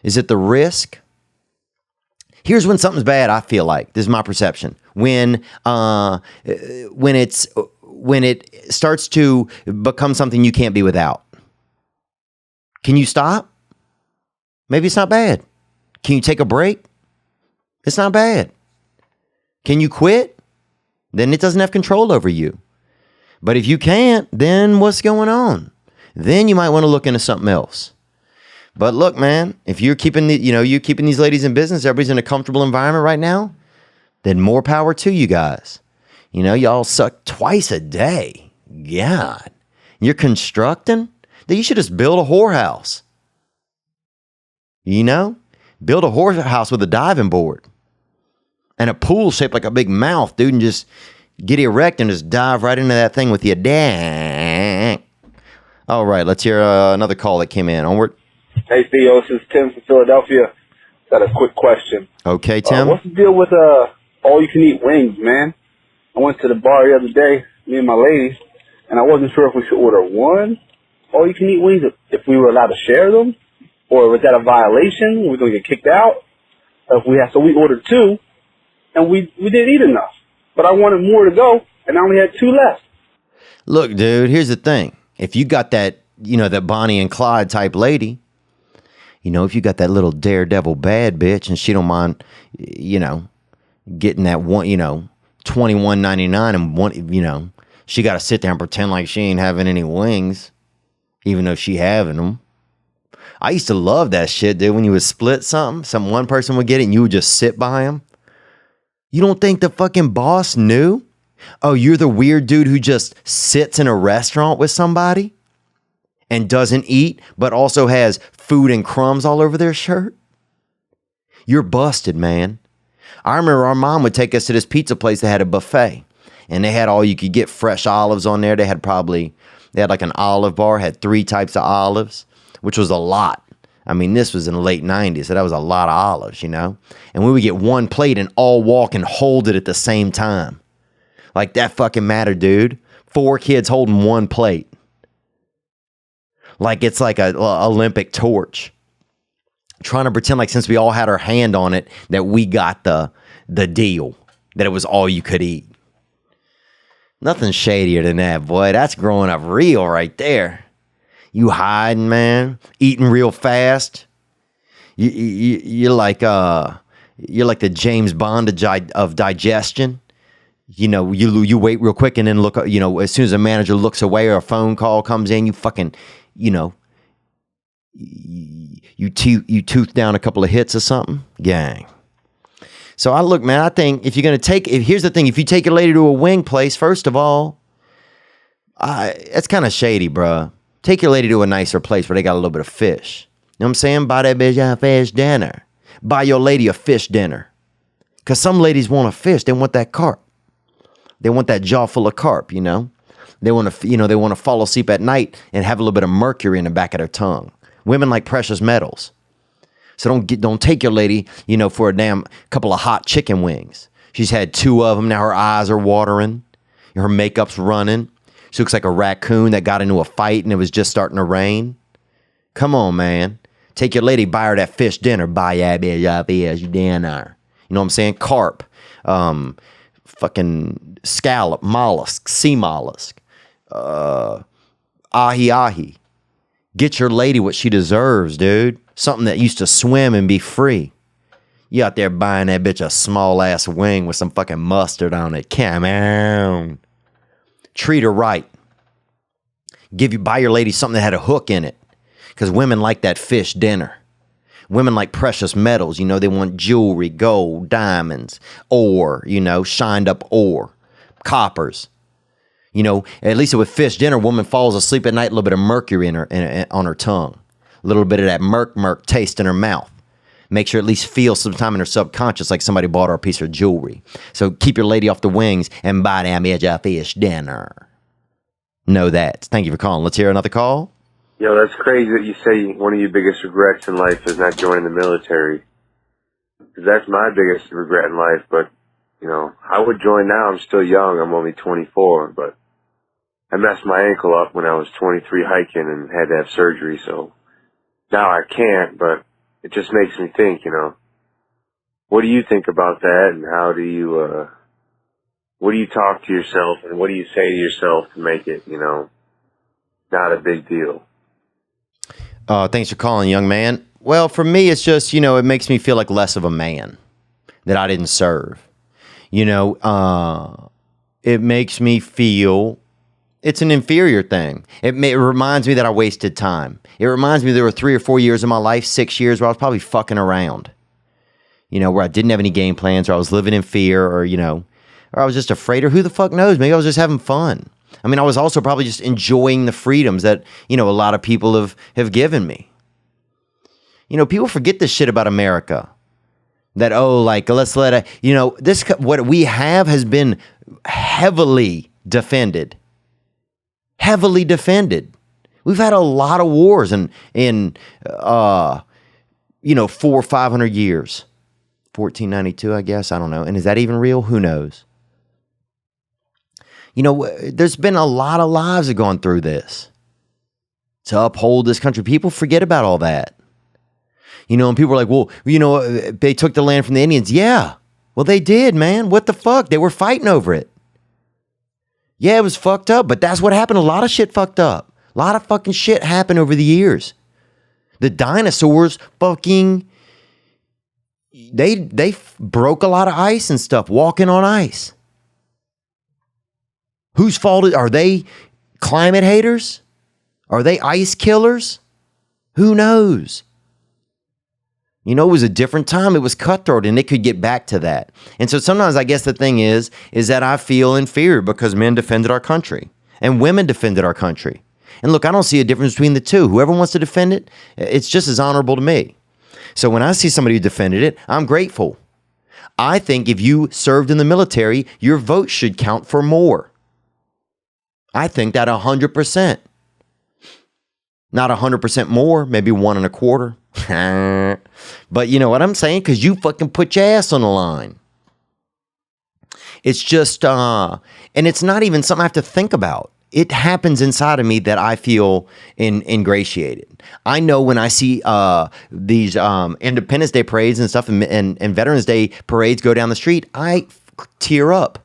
Is it the risk? Here's when something's bad, I feel like. This is my perception. When it starts to become something you can't be without. Can you stop? Maybe it's not bad. Can you take a break? It's not bad. Can you quit? Then it doesn't have control over you. But if you can't, then what's going on? Then you might want to look into something else. But look, man, if you're keeping you're keeping these ladies in business, everybody's in a comfortable environment right now, then more power to you guys. You know, y'all suck twice a day. God. You're constructing? Then you should just build a whorehouse. You know? Build a whorehouse with a diving board. And a pool shaped like a big mouth, dude, and just get erect and just dive right into that thing with your dang. All right, let's hear another call that came in. Onward. Hey, Theo, this is Tim from Philadelphia. Got a quick question. Okay, Tim. What's the deal with all-you-can-eat wings, man? I went to the bar the other day, me and my ladies, and I wasn't sure if we should order one all-you-can-eat wings, if we were allowed to share them, or was that a violation? We're going to get kicked out? So we ordered two, and we didn't eat enough. but I wanted more to go, and I only had 2 left. Look, dude, here's the thing. If you got that, that Bonnie and Clyde type lady, if you got that little daredevil bad bitch and she don't mind, getting that one, $21.99 and one, she got to sit there and pretend like she ain't having any wings, even though she having them. I used to love that shit, dude. When you would split something, one person would get it and you would just sit by him. You don't think the fucking boss knew? Oh, you're the weird dude who just sits in a restaurant with somebody and doesn't eat, but also has food and crumbs all over their shirt? You're busted, man. I remember our mom would take us to this pizza place that had a buffet, and they had all you could get fresh olives on there. They had like an olive bar, had 3 types of olives, which was a lot. I mean, this was in the late 90s, so that was a lot of olives, And we would get one plate and all walk and hold it at the same time. Like, that fucking mattered, dude. 4 kids holding one plate. Like it's like a Olympic torch. Trying to pretend like since we all had our hand on it, that we got the deal. That it was all you could eat. Nothing shadier than that, boy. That's growing up real right there. You hiding, man. Eating real fast. You're like the James Bond of digestion. You wait real quick and then look, as soon as a manager looks away or a phone call comes in, you fucking, you tooth down a couple of hits or something. Gang. So I think if you're going to here's the thing, if you take your lady to a wing place, first of all, it's kind of shady, bruh. Take your lady to a nicer place where they got a little bit of fish. You know what I'm saying? Buy that bitch a fish dinner. Buy your lady a fish dinner. Because some ladies want a fish. They want that carp. They want that jaw full of carp, They want to fall asleep at night and have a little bit of mercury in the back of their tongue. Women like precious metals. So don't take your lady, for a damn couple of hot chicken wings. She's had 2 of them. Now her eyes are watering. Her makeup's running. She looks like a raccoon that got into a fight and it was just starting to rain. Come on, man. Take your lady, buy her that fish dinner. Buy that fish dinner. You know what I'm saying? Carp. Fucking scallop, mollusk, sea mollusk. Ahi. Get your lady what she deserves, dude. Something that used to swim and be free. You out there buying that bitch a small ass wing with some fucking mustard on it. Come on. Treat her right. Buy your lady something that had a hook in it. Because women like that fish dinner. Women like precious metals. They want jewelry, gold, diamonds, ore, shined up ore, coppers. At least with fish dinner, woman falls asleep at night, a little bit of mercury on her tongue. A little bit of that murk taste in her mouth. Makes her at least feel sometime in her subconscious like somebody bought her a piece of jewelry. So keep your lady off the wings and buy that bitch a fish dinner. Know that. Thank you for calling. Let's hear another call. Yo, that's crazy that you say one of your biggest regrets in life is not joining the military. Because that's my biggest regret in life, but, I would join now. I'm still young. I'm only 24, but I messed my ankle up when I was 23 hiking and had to have surgery, so now I can't, but it just makes me think, what do you think about that, and how do you, what do you talk to yourself, and what do you say to yourself to make it, not a big deal? Thanks for calling, young man. Well, for me, it's just, it makes me feel like less of a man that I didn't serve. It makes me feel it's an inferior thing. It reminds me that I wasted time. It reminds me there were 3 or 4 years of my life, 6 years, where I was probably fucking around. Where I didn't have any game plans, or I was living in fear, or I was just afraid, or who the fuck knows? Maybe I was just having fun. I mean, I was also probably just enjoying the freedoms that, a lot of people have given me. People forget this shit about America. That, let's let what we have has been heavily defended. Heavily defended. We've had a lot of wars in 400 or 500 years. 1492, I guess. I don't know. And is that even real? Who knows? There's been a lot of lives that have gone through this to uphold this country. People forget about all that. And people are like, well, they took the land from the Indians. Yeah. Well, they did, man. What the fuck? They were fighting over it. Yeah, it was fucked up, but that's what happened. A lot of shit fucked up. A lot of fucking shit happened over the years. The dinosaurs fucking, they broke a lot of ice and stuff, walking on ice. Whose fault are they? Climate haters? Are they ice killers? Who knows? You know, it was a different time. It was cutthroat, and it could get back to that. And so sometimes I guess the thing is that I feel inferior because men defended our country and women defended our country. And look, I don't see a difference between the two. Whoever wants to defend it, it's just as honorable to me. So when I see somebody who defended it, I'm grateful. I think if you served in the military, your vote should count for more. I think that 100%. Not 100% more, maybe 1.25. But you know what I'm saying? Because you fucking put your ass on the line. It's just, and it's not even something I have to think about. It happens inside of me that I feel ingratiated. I know when I see these Independence Day parades and stuff and Veterans Day parades go down the street, I tear up.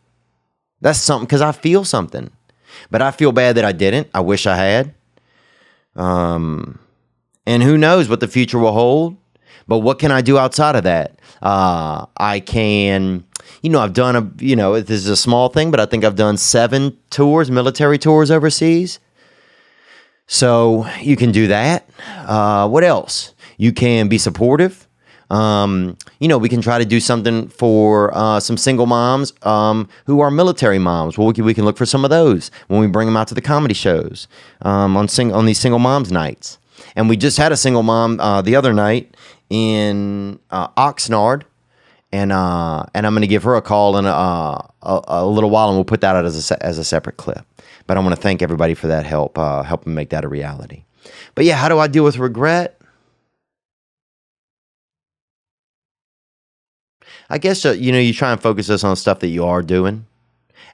That's something because I feel something. But I feel bad that I didn't. I wish I had. And who knows what the future will hold. But what can I do outside of that? I can, I've done this is a small thing, but I think I've done 7 tours, military tours overseas. So you can do that. What else? You can be supportive. We can try to do something for some single moms who are military moms. Well, we can look for some of those when we bring them out to the comedy shows on these single moms nights. And we just had a single mom the other night in Oxnard, and I'm going to give her a call in a little while, and we'll put that out as a separate clip. But I want to thank everybody for that help, helping make that a reality. But yeah, how do I deal with regret? I guess, you try and focus us on stuff that you are doing,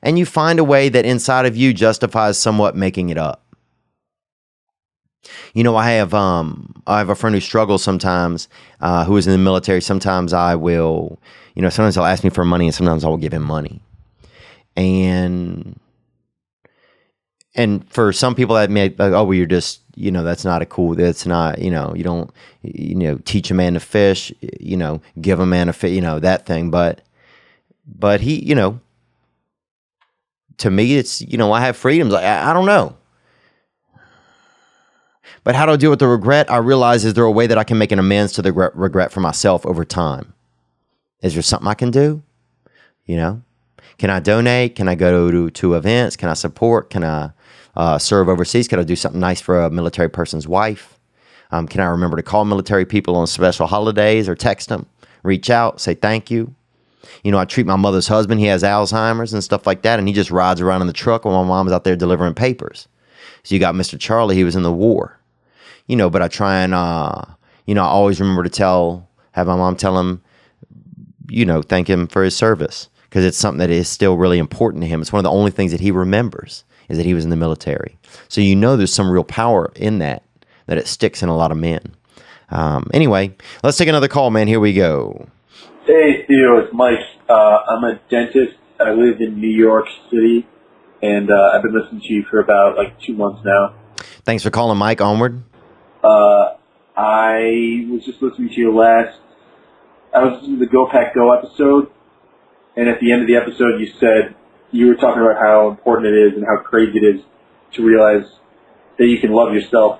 and you find a way that inside of you justifies somewhat making it up. I have a friend who struggles sometimes, who is in the military. Sometimes I will, sometimes he'll ask me for money, and sometimes I will give him money. And for some people that may, well, you're just, that's not that's not, you don't, teach a man to fish, give a man a fish, that thing. But he, to me, it's, I have freedoms. I don't know. But how do I deal with the regret? I realize, is there a way that I can make an amends to the regret for myself over time? Is there something I can do? Can I donate? Can I go to events? Can I support? Can I serve overseas? Can I do something nice for a military person's wife? Can I remember to call military people on special holidays or text them, reach out, say thank you? I treat my mother's husband. He has Alzheimer's and stuff like that, and he just rides around in the truck while my mom's out there delivering papers. So you got Mr. Charlie. He was in the war. But I try and, I always remember to have my mom tell him, thank him for his service, because it's something that is still really important to him. It's one of the only things that he remembers is that he was in the military. So there's some real power in that it sticks in a lot of men. Anyway, let's take another call, man. Here we go. Hey, Theo, it's Mike. I'm a dentist. I live in New York City, and I've been listening to you for about 2 months now. Thanks for calling, Mike. Onward. I was just listening to you I was listening to the Go Pack Go episode, and at the end of the episode you said, you were talking about how important it is and how crazy it is to realize that you can love yourself.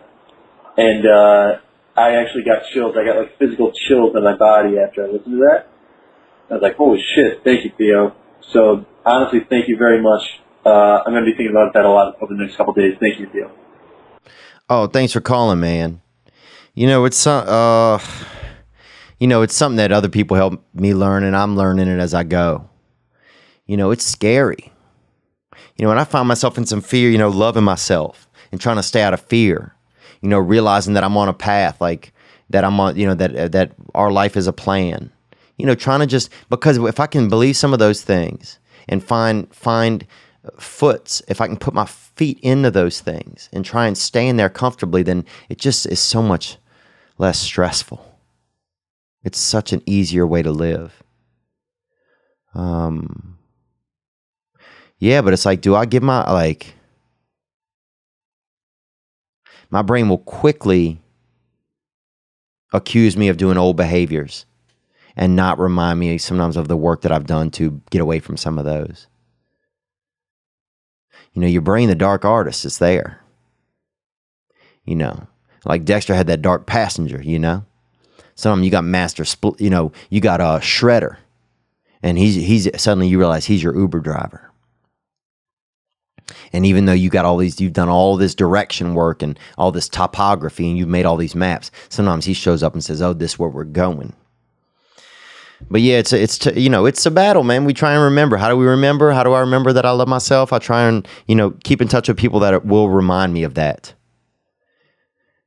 And I actually got chills. I got physical chills on my body after I listened to that. I was like, holy shit, thank you, Theo. So honestly, thank you very much. I'm going to be thinking about that a lot over the next couple of days. Thank you, Theo. Oh, thanks for calling, man. It's it's something that other people help me learn, and I'm learning it as I go. It's scary. And I find myself in some fear, loving myself and trying to stay out of fear. Realizing that I'm on a path, that I'm on, that our life is a plan. Trying to just, because if I can believe some of those things and find if I can put my feet into those things and try and stay in there comfortably, then it just is so much less stressful. It's such an easier way to live. Yeah, but it's like, do I give my brain will quickly accuse me of doing old behaviors and not remind me sometimes of the work that I've done to get away from some of those. Your brain, the dark artist, is there. Like Dexter had that dark passenger, Sometimes you got master split, you got a shredder, and he's suddenly you realize he's your Uber driver. And even though you've done all this direction work and all this topography, and you've made all these maps, sometimes he shows up and says, "Oh, this is where we're going." But yeah, it's a battle, man. We try and remember. How do we remember? How do I remember that I love myself? I try and keep in touch with people that will remind me of that.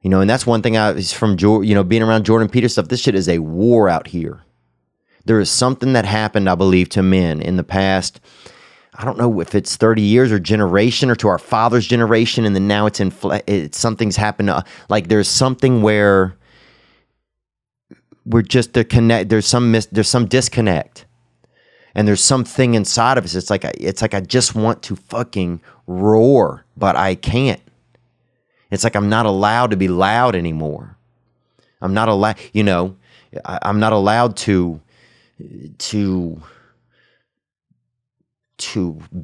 And that's one thing is from being around Jordan Peterson stuff. This shit is a war out here. There is something that happened, I believe, to men in the past. I don't know if it's 30 years or generation or to our father's generation, and then now something's happened. Like there's something where we're just there's some disconnect, and there's something inside of us. It's like I just want to fucking roar, but I can't. It's like I'm not allowed to be loud anymore. I'm not allowed. I'm not allowed to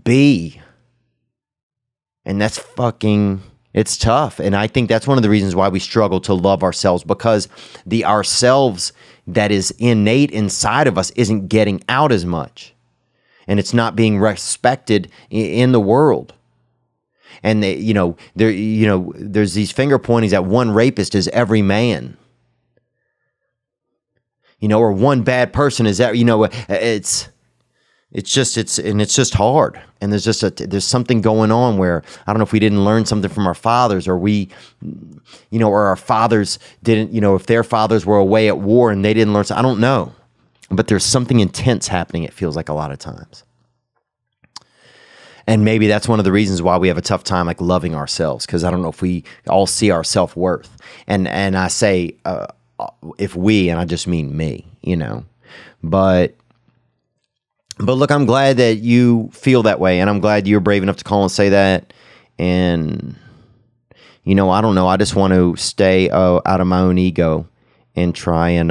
be. And that's it's tough. And I think that's one of the reasons why we struggle to love ourselves, because the ourselves that is innate inside of us isn't getting out as much. And it's not being respected in the world. And there's these finger pointings that one rapist is every man. Or one bad person is that, it's just hard. And there's something going on where I don't know if we didn't learn something from our fathers, or or our fathers didn't, if their fathers were away at war and they didn't learn. I don't know, but there's something intense happening. It feels like a lot of times. And maybe that's one of the reasons why we have a tough time like loving ourselves, because I don't know if we all see our self-worth. And I say if we, and I just mean me, But look, I'm glad that you feel that way, and I'm glad you're brave enough to call and say that. And I don't know. I just want to stay out of my own ego and try and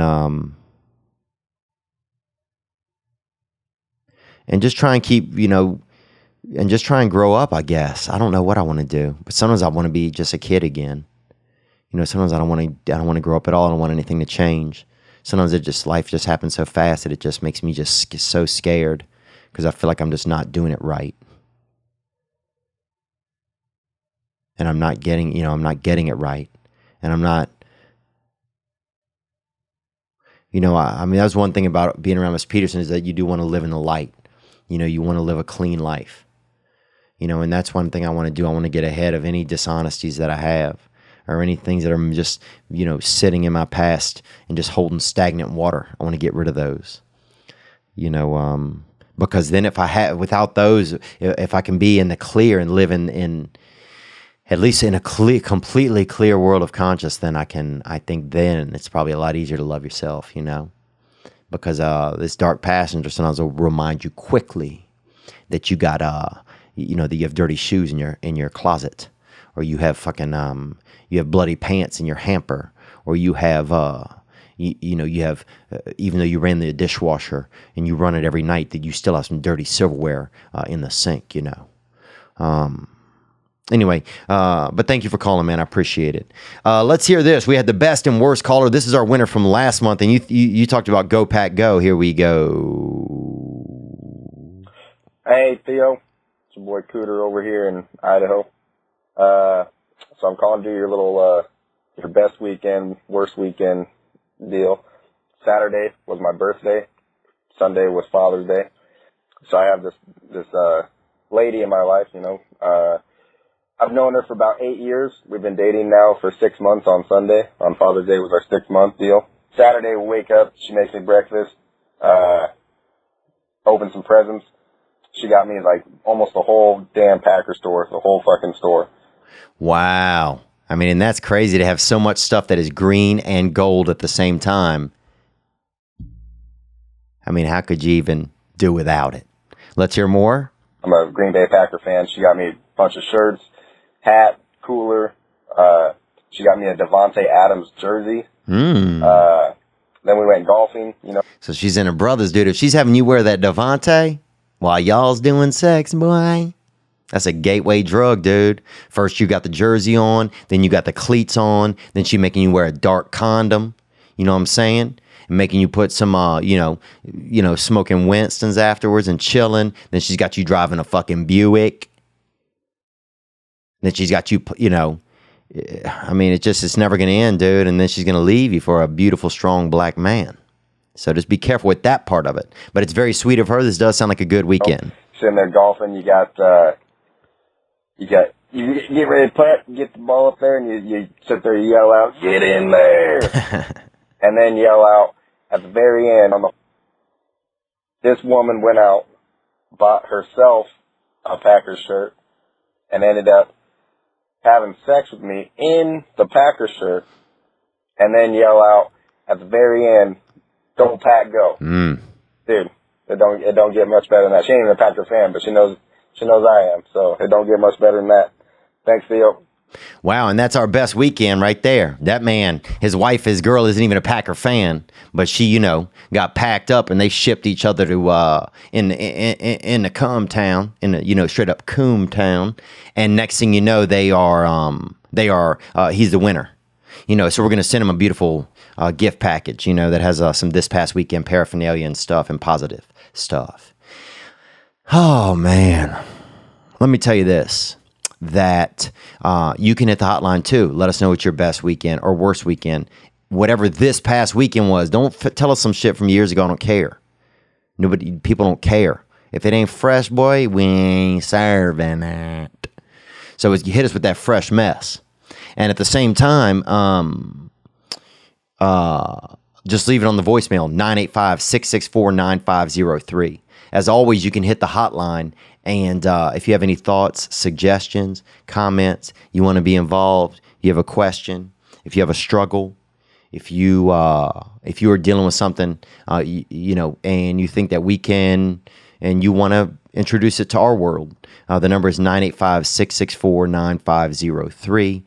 just try and keep and just try and grow up, I guess. I don't know what I want to do, but sometimes I want to be just a kid again. Sometimes I don't want to grow up at all. I don't want anything to change. Sometimes life just happens so fast that it just makes me just so scared, because I feel like I'm just not doing it right. And I'm not getting it right. And I'm not, I mean, that was one thing about being around Miss Peterson, is that you do want to live in the light. You want to live a clean life. And that's one thing I want to do. I want to get ahead of any dishonesties that I have, or any things that are just, sitting in my past and just holding stagnant water. I want to get rid of those, because then without those, if I can be in the clear and live in at least in a completely clear world of conscious, then I think then it's probably a lot easier to love yourself, because this dark passenger sometimes will remind you quickly that you got, that you have dirty shoes in your closet, or you have you have bloody pants in your hamper, or you have, you have, even though you ran the dishwasher and you run it every night, that you still have some dirty silverware in the sink, Anyway, but thank you for calling, man. I appreciate it. Let's hear this. We had the best and worst caller. This is our winner from last month, and you talked about Go Pack Go. Here we go. Hey, Theo. It's your boy Cooter over here in Idaho. So I'm calling to do your little, your best weekend, worst weekend deal. Saturday was my birthday. Sunday was Father's Day. So I have this lady in my life, I've known her for about 8 years. We've been dating now for 6 months on Sunday. On Father's Day was our 6-month deal. Saturday we wake up, she makes me breakfast, open some presents. She got me like almost the whole damn Packer store, the whole fucking store. Wow. I mean, and that's crazy to have so much stuff that is green and gold at the same time. I mean, how could you even do without it. Let's hear more. I'm a Green Bay Packer fan. She got me a bunch of shirts, hat, cooler. She got me a Devontae Adams jersey. Then we went golfing, you know. So she's in her brother's, dude. If she's having you wear that Devontae while y'all's doing sex, boy, that's a gateway drug, dude. First you got the jersey on, then you got the cleats on, then she making you wear a dark condom. You know what I'm saying? And making you put some, smoking Winstons afterwards and chilling. Then she's got you driving a fucking Buick. Then she's got you, I mean, it's never going to end, dude. And then she's going to leave you for a beautiful, strong black man. So just be careful with that part of it. But it's very sweet of her. This does sound like a good weekend. Sitting there golfing, you get ready to putt, get the ball up there, and you sit there, you yell out, "Get in there!" And then yell out at the very end. This woman went out, bought herself a Packers shirt, and ended up having sex with me in the Packers shirt, and then yell out at the very end, "Go Pack, go!" Dude, it don't get much better than that. She ain't even a Packer fan, but she knows I am, so it don't get much better than that. Thanks, Theo. Wow, and that's our best weekend right there. That man, his wife, his girl isn't even a Packer fan, but she, got packed up and they shipped each other to in the Cum town, straight up Coom town. And next thing you know, he's the winner. So we're gonna send him a beautiful gift package, that has some this past weekend paraphernalia and stuff and positive stuff. Oh man, let me tell you this. That you can hit the hotline too. Let us know what's your best weekend or worst weekend. Whatever this past weekend was, don't tell us some shit from years ago. I don't care. People don't care. If it ain't fresh, boy, we ain't serving it. So you hit us with that fresh mess. And at the same time, just leave it on the voicemail, 985-664-9503. As always, you can hit the hotline. And if you have any thoughts, suggestions, comments, you want to be involved, you have a question, if you have a struggle, if you are dealing with something, and you think that we can, and you want to introduce it to our world, the number is 985-664-9503,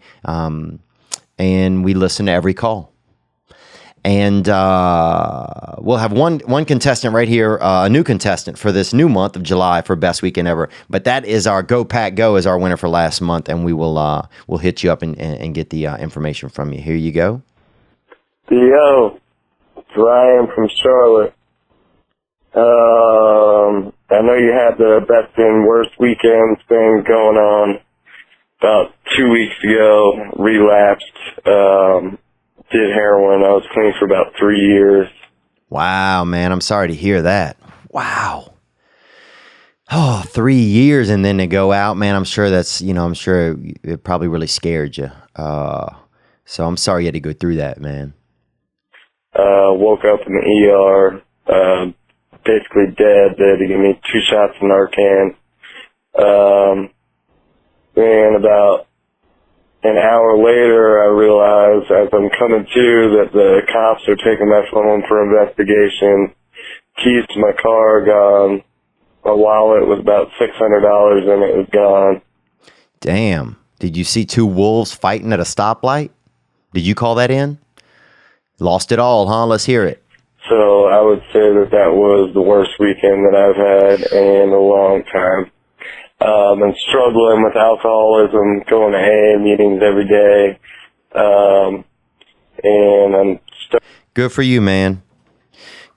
and we listen to every call. And we'll have one contestant right here, a new contestant for this new month of July for best weekend ever. But that is our Go Pack Go is our winner for last month, and we will we'll hit you up and get the information from you. Here you go. Theo, it's Ryan from Charlotte. I know you had the best and worst weekends thing going on about 2 weeks ago. Relapsed. Did heroin. I was clean for about 3 years. Wow, man. I'm sorry to hear that. Wow. Oh, 3 years and then to go out, man. I'm sure I'm sure it probably really scared you. So I'm sorry you had to go through that, man. Woke up in the ER, basically dead. They had to give me 2 shots of Narcan. And about an hour later, I realized as I'm coming to that the cops are taking my phone for investigation. Keys to my car are gone. My wallet was about $600 and it was gone. Damn. Did you see 2 wolves fighting at a stoplight? Did you call that in? Lost it all, huh? Let's hear it. So I would say that was the worst weekend that I've had in a long time. I'm struggling with alcoholism, going to AA meetings every day, and I'm Good for you, man.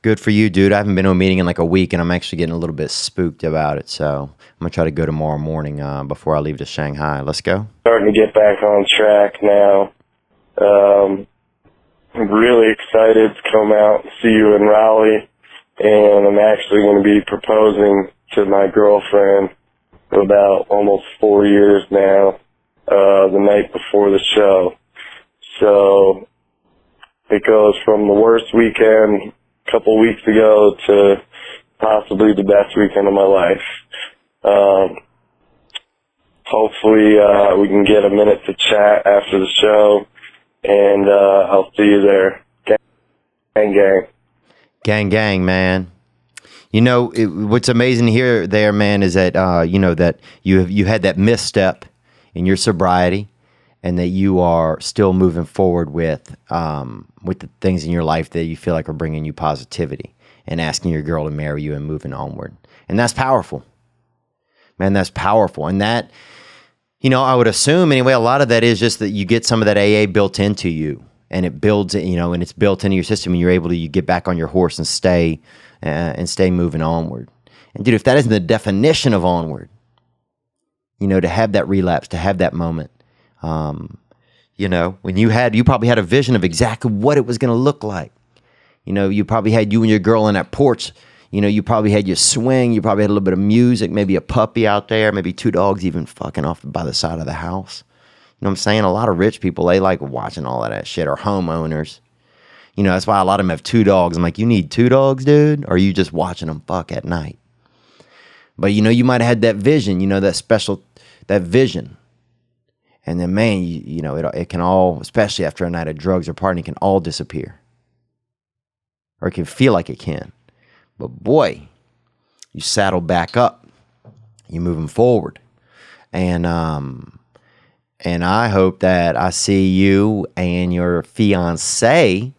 Good for you, dude. I haven't been to a meeting in like a week, and I'm actually getting a little bit spooked about it, so I'm going to try to go tomorrow morning before I leave to Shanghai. Let's go. Starting to get back on track now. I'm really excited to come out and see you in Raleigh, and I'm actually going to be proposing to my girlfriend for about almost 4 years now, the night before the show. So it goes from the worst weekend a couple weeks ago to possibly the best weekend of my life. Hopefully we can get a minute to chat after the show, and I'll see you there. Gang, gang. Gang, gang, man. You know, what's amazing here, there, man, is that you know that you had that misstep in your sobriety, and that you are still moving forward with the things in your life that you feel like are bringing you positivity, and asking your girl to marry you and moving onward, and that's powerful, man. That's powerful, and that, you know, I would assume anyway, a lot of that is just that you get some of that AA built into you, and it builds, you know, and it's built into your system, and you're able to get back on your horse and stay moving onward. And dude, if that isn't the definition of onward, you know, to have that relapse, to have that moment, you know, when you probably had a vision of exactly what it was going to look like. You know, you probably had you and your girl in that porch. You know, you probably had your swing. You probably had a little bit of music, maybe a puppy out there, maybe 2 dogs even fucking off by the side of the house. You know what I'm saying? A lot of rich people, they like watching all of that shit, or homeowners. You know, that's why a lot of them have 2 dogs. I'm like, you need 2 dogs, dude? Or are you just watching them fuck at night? But, you know, you might have had that vision, you know, that vision. And then, man, you know, it can all, especially after a night of drugs or partying, it can all disappear. Or it can feel like it can. But boy, you saddle back up. You're moving forward. And I hope that I see you and your fiancé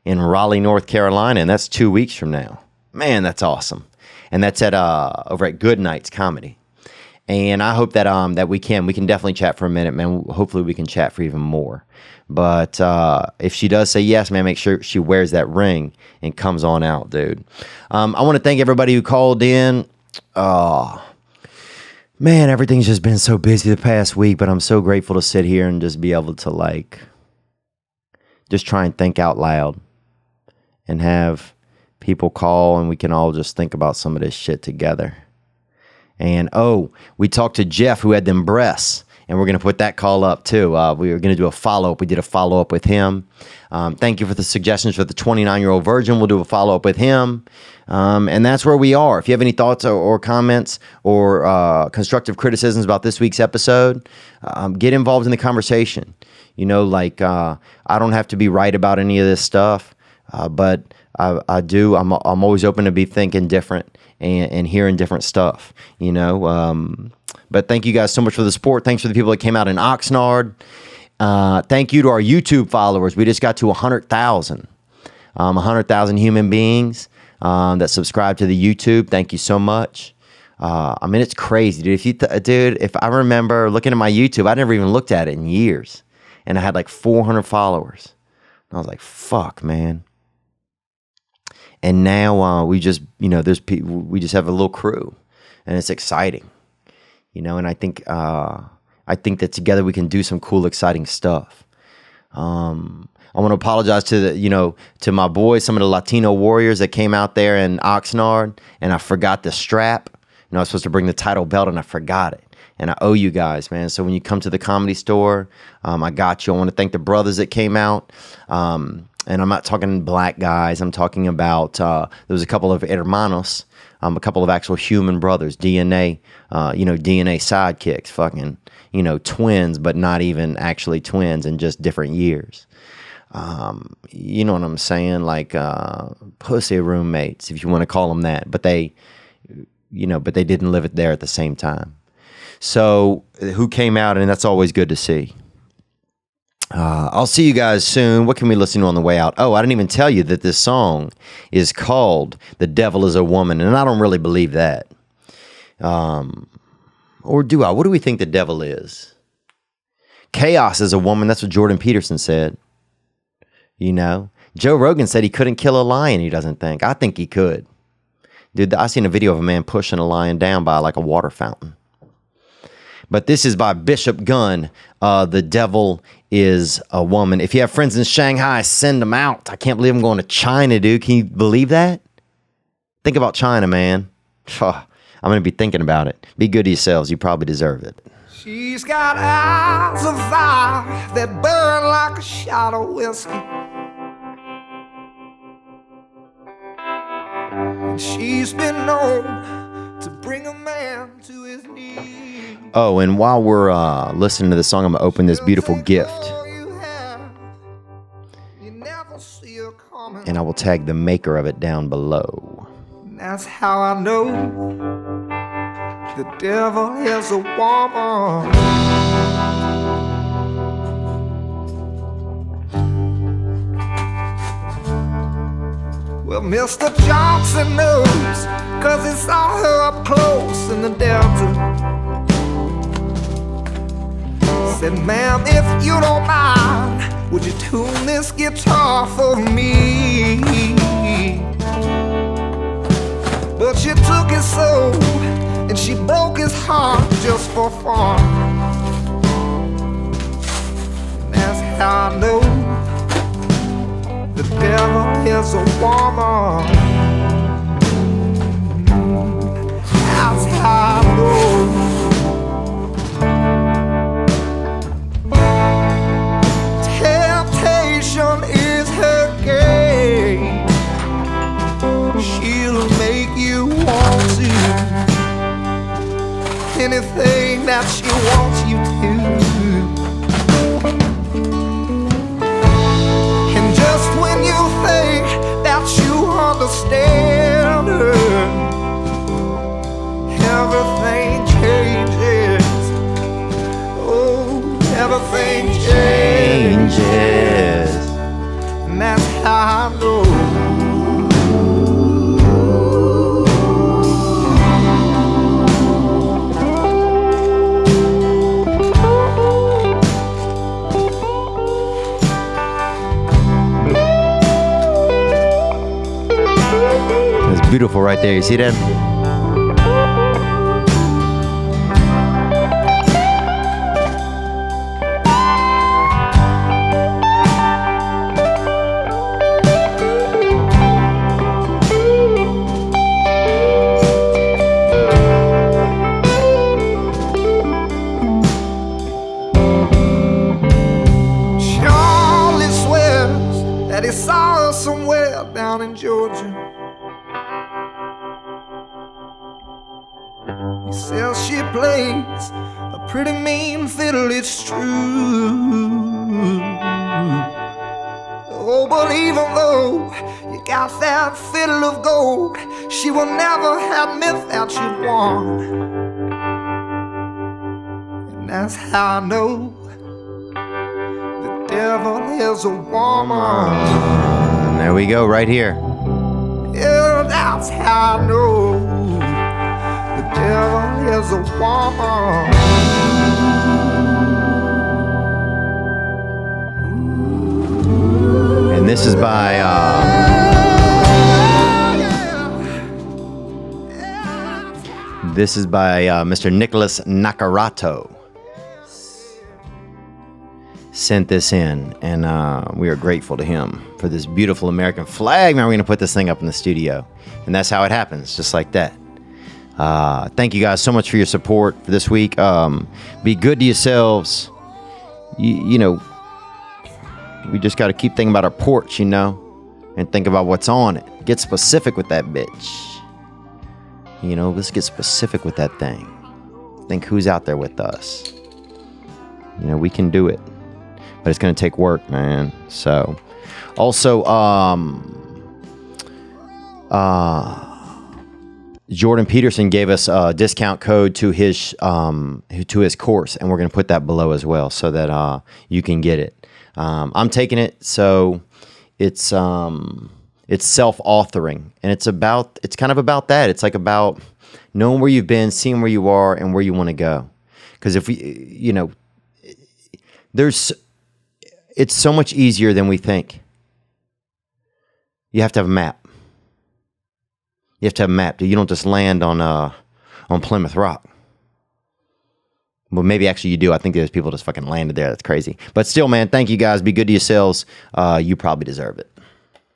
in Raleigh, North Carolina, and that's 2 weeks from now. Man, that's awesome. And that's at over at Good Nights Comedy. And I hope that that we can definitely chat for a minute, man. Hopefully we can chat for even more. But if she does say yes, man, make sure she wears that ring and comes on out, dude. I want to thank everybody who called in. Man, everything's just been so busy the past week, but I'm so grateful to sit here and just be able to, like, just try and think out loud and have people call, and we can all just think about some of this shit together. And we talked to Jeff, who had them breasts, and we're going to put that call up too. We were going to do a follow-up. We did a follow-up with him. Thank you for the suggestions for the 29-year-old virgin. We'll do a follow-up with him. And that's where we are. If you have any thoughts or comments or constructive criticisms about this week's episode, get involved in the conversation. You know, like, I don't have to be right about any of this stuff, but I do. I'm always open to be thinking different and hearing different stuff, you know. But thank you guys so much for the support. Thanks for the people that came out in Oxnard. Thank you to our YouTube followers. We just got to 100,000. 100,000 human beings that subscribe to the YouTube. Thank you so much. I mean, it's crazy, dude. If I remember looking at my YouTube, I never even looked at it in years, and I had like 400 followers. And I was like, "Fuck, man." And now we just, you know, we just have a little crew, and it's exciting, you know. And I think that together we can do some cool, exciting stuff. I want to apologize to my boys, some of the Latino warriors that came out there in Oxnard, and I forgot the strap. You know, I was supposed to bring the title belt, and I forgot it. And I owe you guys, man. So when you come to the Comedy Store, I got you. I want to thank the brothers that came out. And I'm not talking black guys. I'm talking about, there was a couple of hermanos, a couple of actual human brothers, DNA sidekicks, fucking, you know, twins, but not even actually twins, and just different years. You know what I'm saying? Like, pussy roommates, if you want to call them that. But they didn't live it there at the same time. So who came out, and that's always good to see. I'll see you guys soon. What can we listen to on the way out? I didn't even tell you that this song is called "The Devil is a Woman," and I don't really believe that. Or do I? What do we think the devil is? Chaos is a woman. That's what Jordan Peterson said. You know, Joe Rogan said he couldn't kill a lion. He doesn't think. I think he could. Dude, I seen a video of a man pushing a lion down by like a water fountain. But this is by Bishop Gunn. The Devil is a Woman. If you have friends in Shanghai, send them out. I can't believe I'm going to China, dude. Can you believe that? Think about China, man. I'm going to be thinking about it. Be good to yourselves. You probably deserve it. She's got eyes of fire that burn like a shot of whiskey. And she's been known to bring a man to his knees. Oh, and while we're listening to the song, I'm going to open this beautiful gift. And I will tag the maker of it down below. That's how I know the devil is a woman. Well, Mr. Johnson knows, 'cause he saw her up close in the Delta. Said, ma'am, if you don't mind, would you tune this guitar for me? But she took his soul and she broke his heart just for fun. And that's how I know the devil is a woman. That's how I know. Temptation is her game. She'll make you want to anything that she wants you to. And just when you think that you understand her, everything changes. Oh, everything changes. And that's how I know. Beautiful right there. You see that? Charlie swears that he saw her somewhere down in Georgia. He says she plays a pretty mean fiddle, it's true. Oh, but even though you got that fiddle of gold, she will never admit that you won. And that's how I know the devil is a woman. There we go, right here. Yeah, that's how I know the devil is a woman. And this is by Mr. Nicholas Nakarato. Sent this in, and we are grateful to him for this beautiful American flag. Man, we're gonna put this thing up in the studio, and that's how it happens, just like that. Thank you guys so much for your support for this week. Be good to yourselves. You know, we just got to keep thinking about our porch, you know, and think about what's on it. Get specific with that bitch. You know, let's get specific with that thing. Think who's out there with us. You know, we can do it, but it's going to take work, man. So, also, Jordan Peterson gave us a discount code to his course, and we're going to put that below as well, so that you can get it. I'm taking it, so it's self-authoring, and it's kind of about that. It's like about knowing where you've been, seeing where you are, and where you want to go. Because if we, you know, it's so much easier than we think. You have to have a map. You have to have a map. You don't just land on Plymouth Rock. Well, maybe actually you do. I think there's people just fucking landed there. That's crazy. But still, man, thank you guys. Be good to yourselves. You probably deserve it.